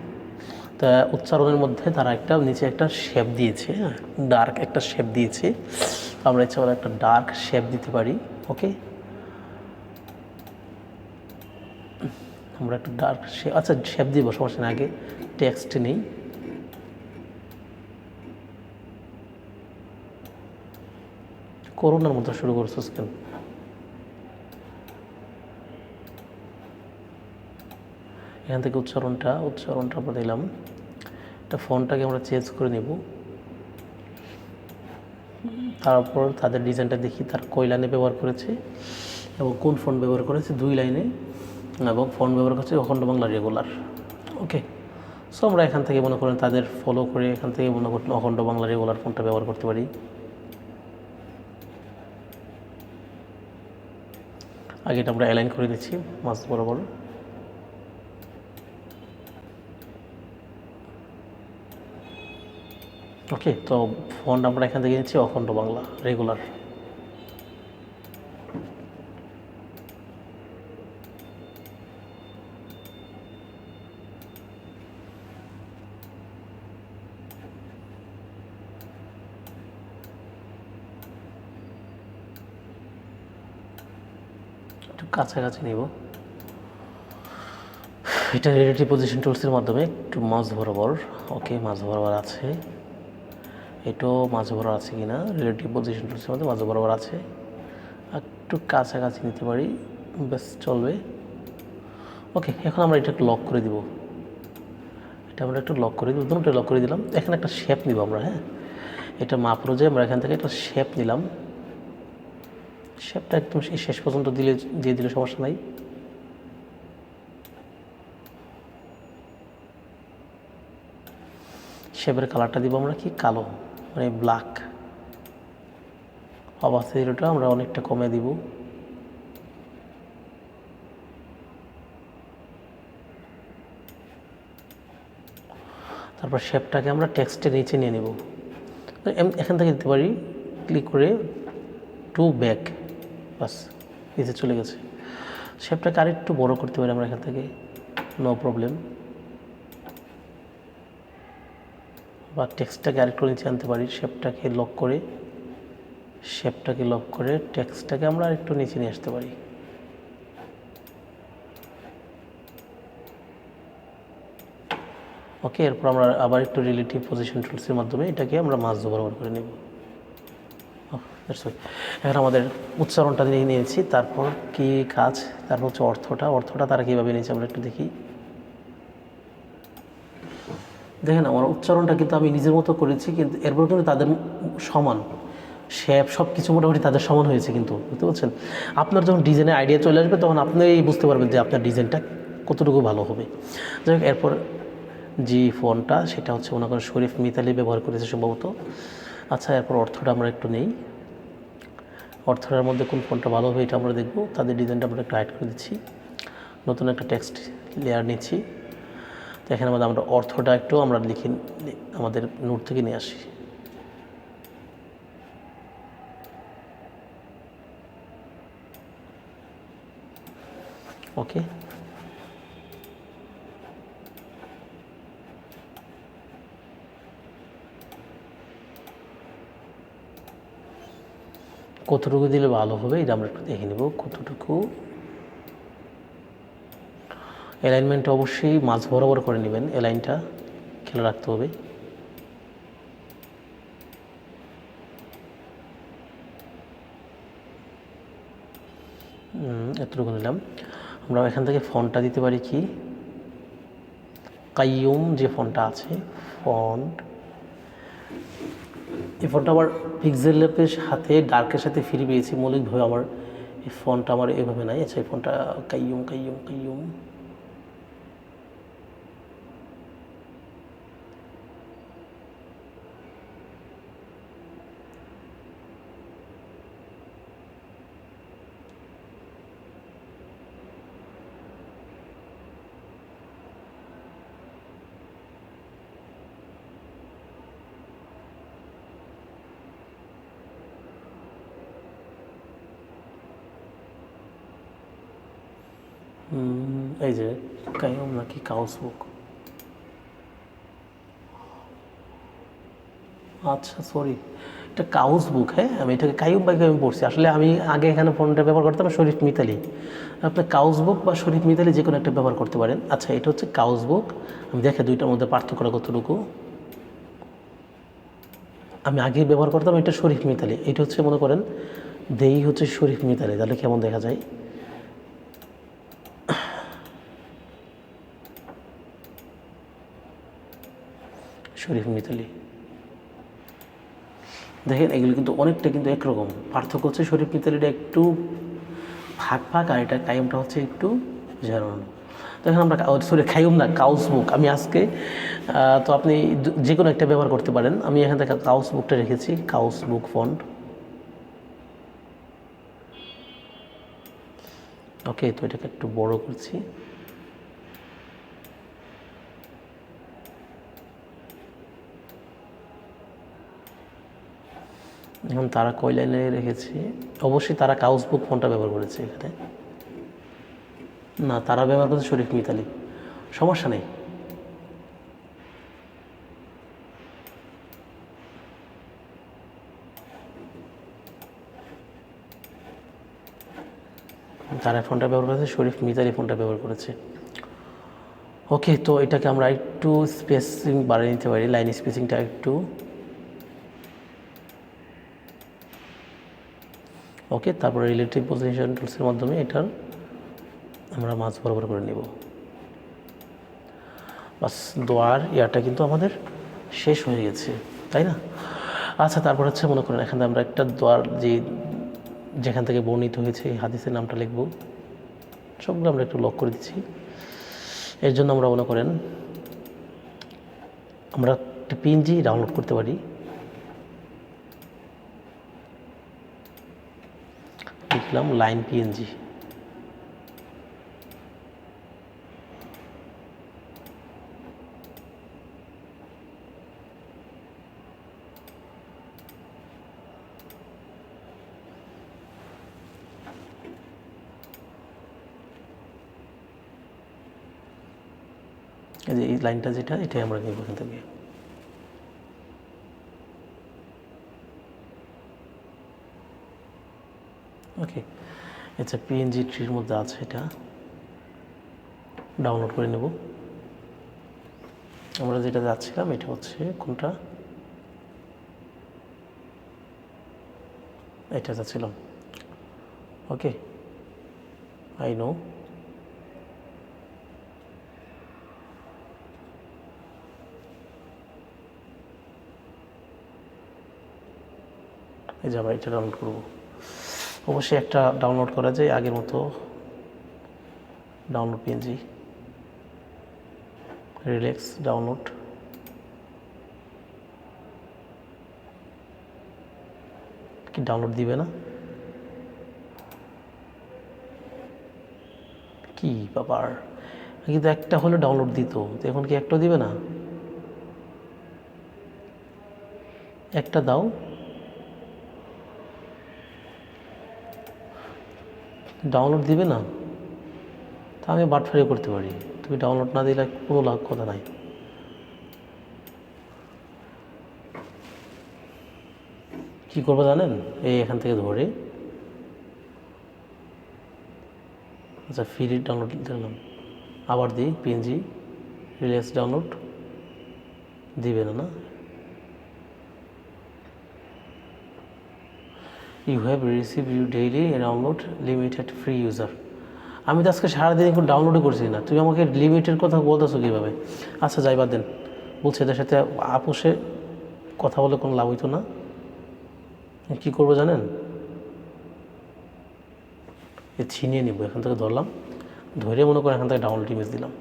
A: তা উচ্চারণের মধ্যে তারা একটা নিচে একটা শেপ দিয়েছে, ডার্ক একটা শেপ দিয়েছে। আমরা ইচ্ছা করে একটা ডার্ক শেপ দিতে পারি। ওকে, আমরা একটা ডার্ক শেপ, আচ্ছা শেপ দিব, সমস্যা না, আগে টেক্সট নেই। করোনার মতো শুরু করছো কেন? এখান থেকে উচ্চারণটা আমরা দিলাম। এটা ফন্টটাকে আমরা চেঞ্জ করে নেব। তারপর তাদের ডিজাইনটা দেখি, তার কয়লানে ব্যবহার করেছে। এবং কোন ফন্ট ব্যবহার করেছে 2 লাইনে, এবং ফন্ট ব্যবহার করছে অখণ্ড বাংলা রেগুলার। ওকে, সো আমরা এখান থেকে মনে করেন তাদের ফলো করে এখান থেকে মনে করেন অখণ্ড বাংলা রেগুলার ফন্টটা ব্যবহার করতে পারি। আগে এটা আমরা অ্যালাইন করে দিচ্ছি মাঝ বরাবর। ওকে, তো ফন্ট আমরা এখান থেকে নিচ্ছি অখণ্ড বাংলা রেগুলার। একটু কাছাকাছি নিব। এটা রিলেটিভ পজিশন টুলসের মাধ্যমে একটু মাঝ বরাবর। ওকে, মাঝ বরাবর আছে, এটাও মাঝ বরাবর আছে কি না, রিলেটিভ পজিশন টুলসের মধ্যে মাঝ বরাবর আছে। একটু কাছাকাছি নিতে পারি, বেশ চলবে। ওকে, এখন আমরা এটা লক করে দিব। এটা আমরা একটু লক করে দিব, দুটোটা লক করে দিলাম। এখানে একটা শেপ নিব আমরা। হ্যাঁ, এটা মাপ অনুযায়ী আমরা এখান থেকে একটা শেপ নিলাম। শেপটা একদম শেষ পর্যন্ত দিয়ে দিলে সমস্যা নাই। শেপের কালারটা দিব আমরা কি কালো, মানে ব্ল্যাক। অবাস্তবটা আমরা অনেকটা কমে দিব। তারপর শেপটাকে আমরা টেক্সটের নিচে নিয়ে নেব। এখান থেকে দিতে পারি ক্লিক করে টু ব্যাক, বাস নিচে চলে গেছে। শেপটাকে আরেকটু বড় করতে পারি আমরা এখান থেকে, নো প্রবলেম। বা টেক্সটটাকে আরেকটু নিচে আনতে পারি। শেপটাকে লক করে টেক্সটটাকে আমরা আরেকটু নিচে নিয়ে আসতে পারি। ওকে, এরপর আমরা আবার একটু রিলেটিভ পজিশন টুলসের মাধ্যমে এটাকে আমরা মাঝ বরাবর করে নেব। এখন আমাদের উচ্চারণটা নিয়ে নিয়েছি, তারপর কি কাজ, তারপর হচ্ছে অর্থটা তারা কীভাবে নিয়েছে আমরা একটু দেখি। দেখেন, আমার উচ্চারণটা কিন্তু আমি নিজের মতো করেছি, কিন্তু এরপর কিন্তু তাদের সমান শেপ সব কিছু মোটামুটি তাদের সমান হয়েছে। কিন্তু বুঝতে পারছেন, আপনার যখন ডিজাইনের আইডিয়া চলে আসবে তখন আপনি বুঝতে পারবেন যে আপনার ডিজাইনটা কতটুকু ভালো হবে। যাই হোক, এরপর যে ফন্টটা সেটা হচ্ছে মনে করেন শরীফ মিতালি ব্যবহার করেছে সম্ভবত। আচ্ছা, এরপর অর্থটা আমরা একটু নেই। অর্থটার মধ্যে কোন ফন্টটা ভালো হবে এটা আমরা দেখব। তাদের ডিজাইনটা আমরা একটু হাইড করে দিচ্ছি, নতুন একটা টেক্সট লেয়ার নিচ্ছি। তো এখানে আমরা অর্থটা একটু আমরা লিখে আমাদের নোট থেকে নিয়ে আসি। ওকে, কতটুকু দিলে ভালো হবে এটা আমরা একটু দেখে নেব। কতটুকু অ্যালাইনমেন্টটা অবশ্যই মাঝ বরাবর করে নেবেন, অ্যালাইনটা খেয়াল রাখতে হবে। এতটুকু নিলাম। আমরা এখান থেকে ফন্টটা দিতে পারি কি কাইয়ুম, যে ফন্টটা আছে ফন্ট, এই ফন্টটা আমার পিক্সেল ল্যাপের সাথে ডার্কের সাথে ফ্রি পেয়েছি। মৌলিকভাবে আমার এই ফন্টটা আমার এভাবে নাই। আচ্ছা, এই ফন্টটা কাইয়ুম। এই যে কাইয়ুম নাকি কাউস বুক, আচ্ছা সরি, এটা কাউস বুক। হ্যাঁ, আমি এটাকে কাইয়ুম বাইকে আমি পড়ছি। আসলে আমি আগে এখানে ফোনটা ব্যবহার করতাম শরীফ মিতালি। আপনি কাউস বুক বা শরীফ মিতালি যে কোনো একটা ব্যবহার করতে পারেন। আচ্ছা, এটা হচ্ছে কাউস বুক। আমি দেখে দুইটার মধ্যে পার্থক্যটা কতটুকু। আমি আগে ব্যবহার করতাম এটা শরীফ মিতালি, এটা হচ্ছে মনে করেন দেই হচ্ছে শরীফ মিতালি। তাহলে কেমন দেখা যায়? শরীফ মিতালি দেখেন, এগুলো কিন্তু অনেকটা কিন্তু একরকম। পার্থক্য হচ্ছে শরীফ মিতালিটা একটু ফাঁক ফাঁক, আর এটা টাইমটা হচ্ছে একটু ঝাড়ানো। তো এখন আমরা সরি খাইম না, কাউস বুক আমি আজকে তো আপনি যে কোনো একটা ব্যবহার করতে পারেন। আমি এখান থেকে কাউস বুকটা রেখেছি, কাউস বুক ফন্ট। ওকে, তো এটাকে একটু বড় করছি। এখন তারা কয় লাইনে রেখেছি, অবশ্যই তারা কাউস বুক ফন্টটা ব্যবহার করেছে এখানে। না, তারা ব্যবহার করেছে শরীফ মিতালি, সমস্যা নেই। তারা ফোনটা ব্যবহার করেছে, শরীফ মিতালি ফোনটা ব্যবহার করেছে। ওকে, তো এটাকে আমরা একটু স্পেসিং বাড়িয়ে নিতে পারি, লাইন স্পেসিংটা একটু। ওকে, তারপরে রিলেটিভ পজিশন টুলসের মাধ্যমে এটার আমরা মাঝ বরাবর করে নেব। বাস, দোয়ার ইয়াটা কিন্তু আমাদের শেষ হয়ে গেছে, তাই না? আচ্ছা, তারপর হচ্ছে মনে করেন এখানে আমরা একটা দোয়ার যেখান থেকে বর্ণিত হয়েছে এই হাদিসের নামটা লিখব। সবগুলো আমরা একটু লক করে দিচ্ছি। এর জন্য আমরা মনে করেন আমরা একটা পিএনজি ডাউনলোড করতে পারি। লিখলাম লাইন পিএনজি। এই যে এই লাইনটা যেটা, এটাই আমরা নিব এখান থেকে। ওকে, আচ্ছা, পিএনজি ট্রির মধ্যে আছে, এটা ডাউনলোড করে নেব। আমরা যেটা যাচ্ছিলাম এটা হচ্ছে কোনটা, এটা যাচ্ছিলাম। ওকে, আই নো। এই যে আমরা এটা ডাউনলোড করবো। অবশ্যই একটা ডাউনলোড করা যায় আগের মতো, ডাউনলোড পিএনজি, রিল্যাক্স ডাউনলোড। কি ডাউনলোড দিবে না? কি ব্যাপার, কিন্তু একটা হলে ডাউনলোড দিত, এখন কি একটাও দিবে না? একটা দাও। ডাউনলোড দিবে না, তা আমি বাটফারি করতে পারি। তুমি ডাউনলোড না দিলে কোনো লাভ কথা নাই। কি করবো জানেন, এই এখান থেকে ধরে, আচ্ছা ফ্রি ডাউনলোড দিলাম, আবার দিই পিএনজি রিল্যাক্স ডাউনলোড, দিবে না। You have receive you daily download limited free user. আমি তো আজকে সারাদিন এখন ডাউনলোডই করছি না, তুমি আমাকে লিমিটের কথা বলতেছো কীভাবে? আচ্ছা যাই, বাদ দেন। বলছে এদের সাথে আপোষে কথা বলে কোনো লাভ হইতো না। কী করবো জানেন, এ ছিনিয়ে নিব, এখান থেকে ধরলাম, ধরে মনে করে এখান থেকে ডাউনলোড ইমেজ দিলাম।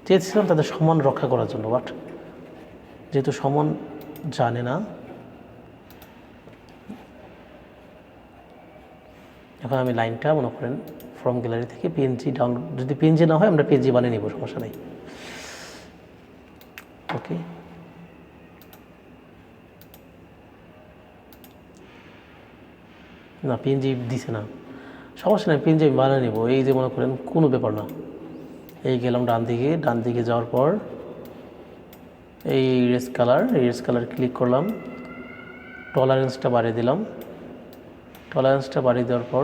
A: চেয়েছিলাম তাদের সম্মান রক্ষা করার জন্য, বাট যেহেতু সম্মান জানে না, এখন আমি লাইনটা মনে করেন ফ্রম গ্যালারি থেকে পিএনজি ডাউনলোড, যদি পিএনজি না হয় আমরা পিএনজি বানিয়ে নিব, সমস্যা নেই। ওকে, না পিএনজি দিছে না, সমস্যা নেই, পিএনজি আমি বানিয়ে নেব। এই যে মনে করেন কোনো ব্যাপার না। এই গেলাম ডান দিকে যাওয়ার পর এই ইরেজ কালার ক্লিক করলাম, টলারেন্সটা বাড়িয়ে দিলাম। টলারেন্সটা বাড়িয়ে দেওয়ার পর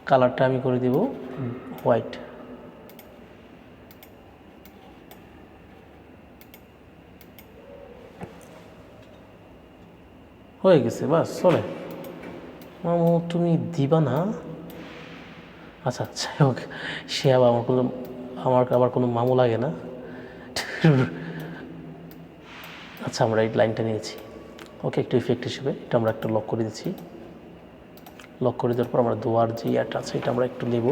A: কালারটা আমি করে দিব হোয়াইট। হয়ে গেছে, বাস চলে। মামু তুমি দিবা না? আচ্ছা যাই হোক, সে আবার আমার আবার কোনো মামু লাগে না। আচ্ছা, আমরা এই লাইনটা নিয়েছি। ওকে, একটু ইফেক্ট হিসেবে এটা আমরা একটা লক করে দিচ্ছি। লক করে দেওয়ার পর আমরা দোয়ার যে ইয়াটা আছে এটা আমরা একটু নেব।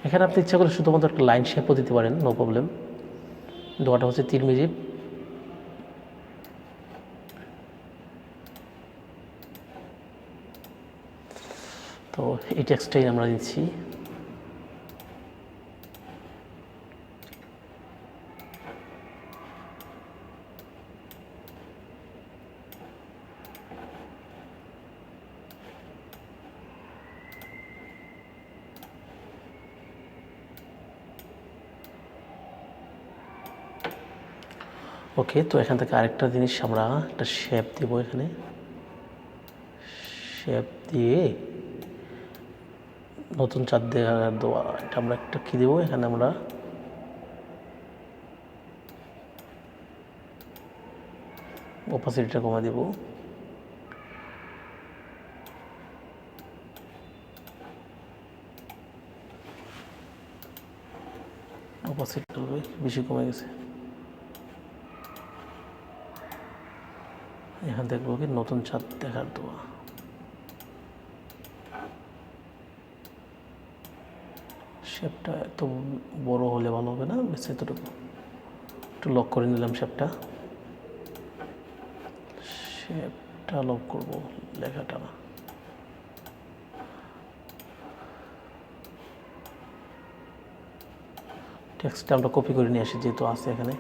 A: এখানে আপনি ইচ্ছা করে শুধুমাত্র একটা লাইন শেপও দিতে পারেন, নো প্রবলেম। দোয়াটা হচ্ছে তিরমিজি। তো এই টেক্সটাই আমরা দিচ্ছি। ওকে, তো এখান থেকে আরেকটা জিনিস আমরা একটা শেপ দেব। এখানে শেপ দিয়ে নতুন চাঁদ দেওয়া, এটা আমরা একটা কী দেবো, এখানে আমরা অপাসিটিটা কমা দেব। অপাসিটিটা হবে বেশি কমে গেছে। এখান দেখবো কি নতুন চাঁদ দেখার দোয়া। শেপটা এত বড় হলে ভালো হবে না, বেশ এতটুকু একটু লক করে নিলাম। শেপটা লক করব, লেখাটা না। টেক্সটটা আমরা কপি করে নিয়ে আসি, যেহেতু আছে এখানে।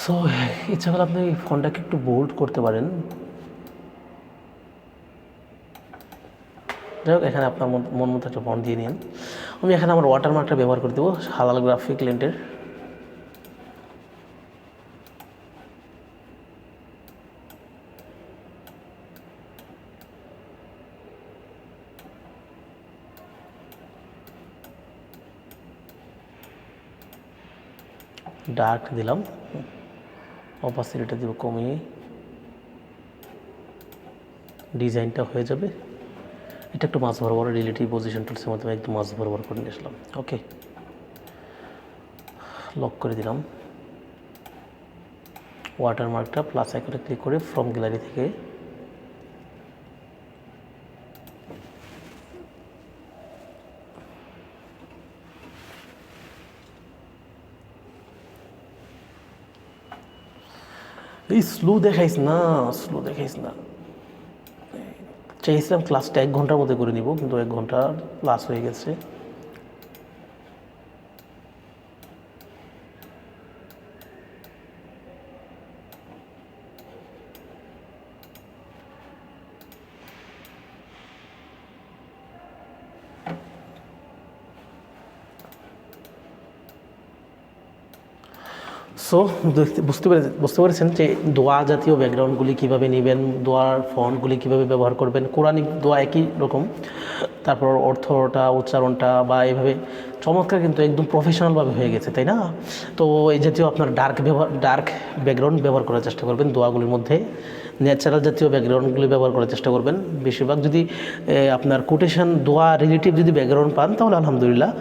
A: সো ইচ্ছা করলে আপনি ফন্টটাকে একটু বোল্ড করতে পারেন। যাই হোক, এখানে আপনার মন মতো একটা ফন্ট দিয়ে নিন। আমি এখানে আমার ওয়াটারমার্কটা ব্যবহার করে দেবো, হালাল গ্রাফিক লেন্টের। ডার্ক দিলাম, অপাসিটিটা দিব কমিয়ে, ডিজাইনটা হয়ে যাবে। এটা একটু মাছ বরাবর রিলেটিভ পজিশন টুলসের মাধ্যমে একটু মাছ বরাবর করে নিয়ে আসলাম। ওকে, লক করে দিলাম। ওয়াটারমার্কটা প্লাস আইকনে ক্লিক করে ফ্রম গ্যালারি থেকে এই স্লো দেখাইস না, চাইছিলাম ক্লাসটা 1 ঘন্টার মধ্যে করে নিব, কিন্তু 1 ঘন্টা প্লাস হয়ে গেছে। সো বুঝতে পেরেছেন যে দোয়া জাতীয় ব্যাকগ্রাউন্ডগুলি কীভাবে নেবেন, দোয়ার ফন্টগুলি কীভাবে ব্যবহার করবেন। কোরআনিক দোয়া একই রকম, তারপর অর্থটা, উচ্চারণটা বা এইভাবে চমৎকার, কিন্তু একদম প্রফেশনালভাবে হয়ে গেছে, তাই না? তো এই জাতীয় আপনার ডার্ক ব্যাকগ্রাউন্ড ব্যবহার করার চেষ্টা করবেন দোয়াগুলির মধ্যে। ন্যাচারাল জাতীয় ব্যাকগ্রাউন্ডগুলি ব্যবহার করার চেষ্টা করবেন বেশিরভাগ। যদি আপনার কোটেশন দোয়া রিলেটিভ যদি ব্যাকগ্রাউন্ড পান তাহলে আলহামদুলিল্লাহ,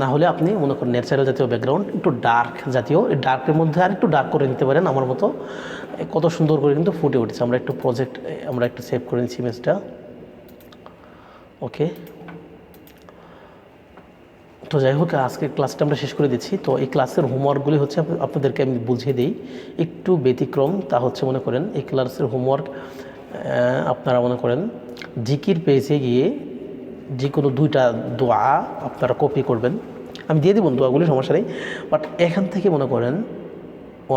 A: না হলে আপনি মনে করেন ন্যাচারাল জাতীয় ব্যাকগ্রাউন্ড, একটু ডার্ক জাতীয়, এই ডার্কের মধ্যে আর একটু ডার্ক করে নিতে পারেন আমার মতো। কত সুন্দর করে কিন্তু ফুটে উঠেছে। আমরা একটু সেভ করে নিচ্ছি ইমেজটা। ওকে, তো যাই হোক, আজকের ক্লাসটা আমরা শেষ করে দিচ্ছি। তো এই ক্লাসের হোমওয়ার্কগুলি হচ্ছে আপনাদেরকে আমি বুঝিয়ে দিই, একটু ব্যতিক্রম। তা হচ্ছে মনে করেন এই ক্লাসের হোমওয়ার্ক আপনারা মনে করেন জিকির পেজে গিয়ে যে কোনো 2টা দোয়া আপনারা কপি করবেন। আমি দিয়ে দেবো দোয়াগুলি, সমস্যা নেই। বাট এখান থেকে মনে করেন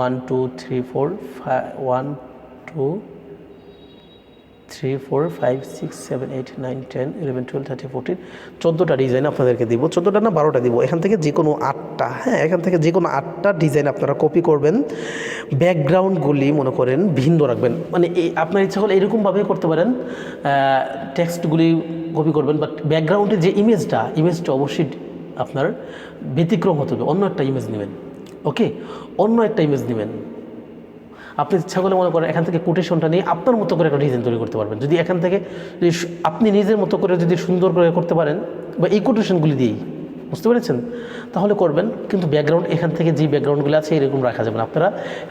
A: 1 2 3 4 5 1 2 3 4 5 6 7 8 9 10 11 12 13 14 14টা ডিজাইন আপনাদেরকে দিব, 14টা না 12টা দিব, এখান থেকে যে কোনো 8টা, হ্যাঁ এখান থেকে যে কোনো 8টা ডিজাইন আপনারা কপি করবেন। ব্যাকগ্রাউন্ডগুলি মনে করেন ভিন্ন রাখবেন, মানে আপনার ইচ্ছা হলে এরকমভাবে করতে পারেন, টেক্সটগুলি কপি করবেন, বাট ব্যাকগ্রাউন্ডের যে ইমেজটা অবশ্যই আপনার ব্যতিক্রম হতে হবে, অন্য একটা ইমেজ নেবেন। ওকে, অন্য একটা ইমেজ নেবেন। আপনি ইচ্ছা করলে মনে করেন এখান থেকে কোটেশনটা নিয়ে আপনার মতো করে একটা ডিজাইন তৈরি করতে পারবেন, যদি এখান থেকে যদি আপনি নিজের মতো করে যদি সুন্দর করে করতে পারেন, বা এই কোটেশনগুলি দিয়েই, বুঝতে পেরেছেন, তাহলে করবেন। কিন্তু ব্যাকগ্রাউন্ড এখান থেকে যে ব্যাকগ্রাউন্ডগুলো আছে এরকম রাখা যাবে না। আপনারা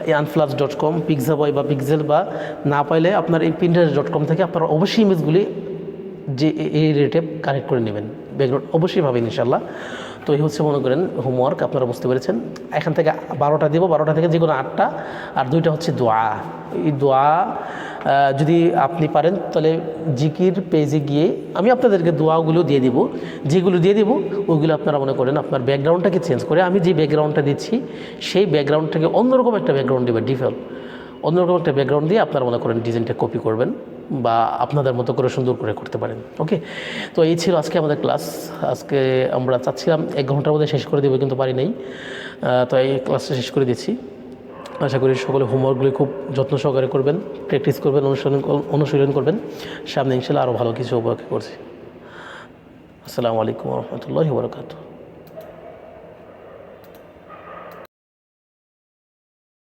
A: এই unflux.com, পিক্সাবয় বা পিক্সেল, বা না পাইলে আপনার এই pinterest.com থেকে আপনারা অবশ্যই ইমেজগুলি যে এই রেটে কালেক্ট করে নেবেন, ব্যাকগ্রাউন্ড অবশ্যই পাবেন ইনশাল্লাহ। তো এই হচ্ছে মনে করেন হোমওয়ার্ক, আপনারা বুঝতে পেরেছেন। এখান থেকে 12টা দেবো, 12টা থেকে যে কোনো 8টা, আর 2টা হচ্ছে দোয়া। এই দোয়া যদি আপনি পারেন তাহলে জিকির পেজে গিয়ে আমি আপনাদেরকে দোয়াগুলো দিয়ে দিব, যেগুলো দিয়ে দিব ওইগুলো আপনারা মনে করেন আপনার ব্যাকগ্রাউন্ডটাকে চেঞ্জ করে, আমি যে ব্যাকগ্রাউন্ডটা দিচ্ছি সেই ব্যাকগ্রাউন্ডটাকে অন্যরকম একটা ব্যাকগ্রাউন্ড দেবেন, অন্যরকম একটা ব্যাকগ্রাউন্ড দিয়ে আপনারা মনে করেন ডিজাইনটা কপি করবেন, বা আপনাদের মতো করে সুন্দর করে করতে পারেন। ওকে, তো এই ছিল আজকে আমাদের ক্লাস। আজকে আমরা চাচ্ছিলাম 1 ঘন্টার মধ্যে শেষ করে দেবো, কিন্তু পারি নাই, তো এই ক্লাসটা শেষ করে দিচ্ছি। আশা করি সকলে হোমওয়ার্কগুলি খুব যত্ন সহকারে করবেন, প্র্যাকটিস করবেন, অনুশীলন করবেন। সামনে ইনশাআল্লাহ আরও ভালো কিছু উপভোগ করছি। আসসালামু আলাইকুম ওয়া রাহমাতুল্লাহি ওয়া বারাকাতুহু।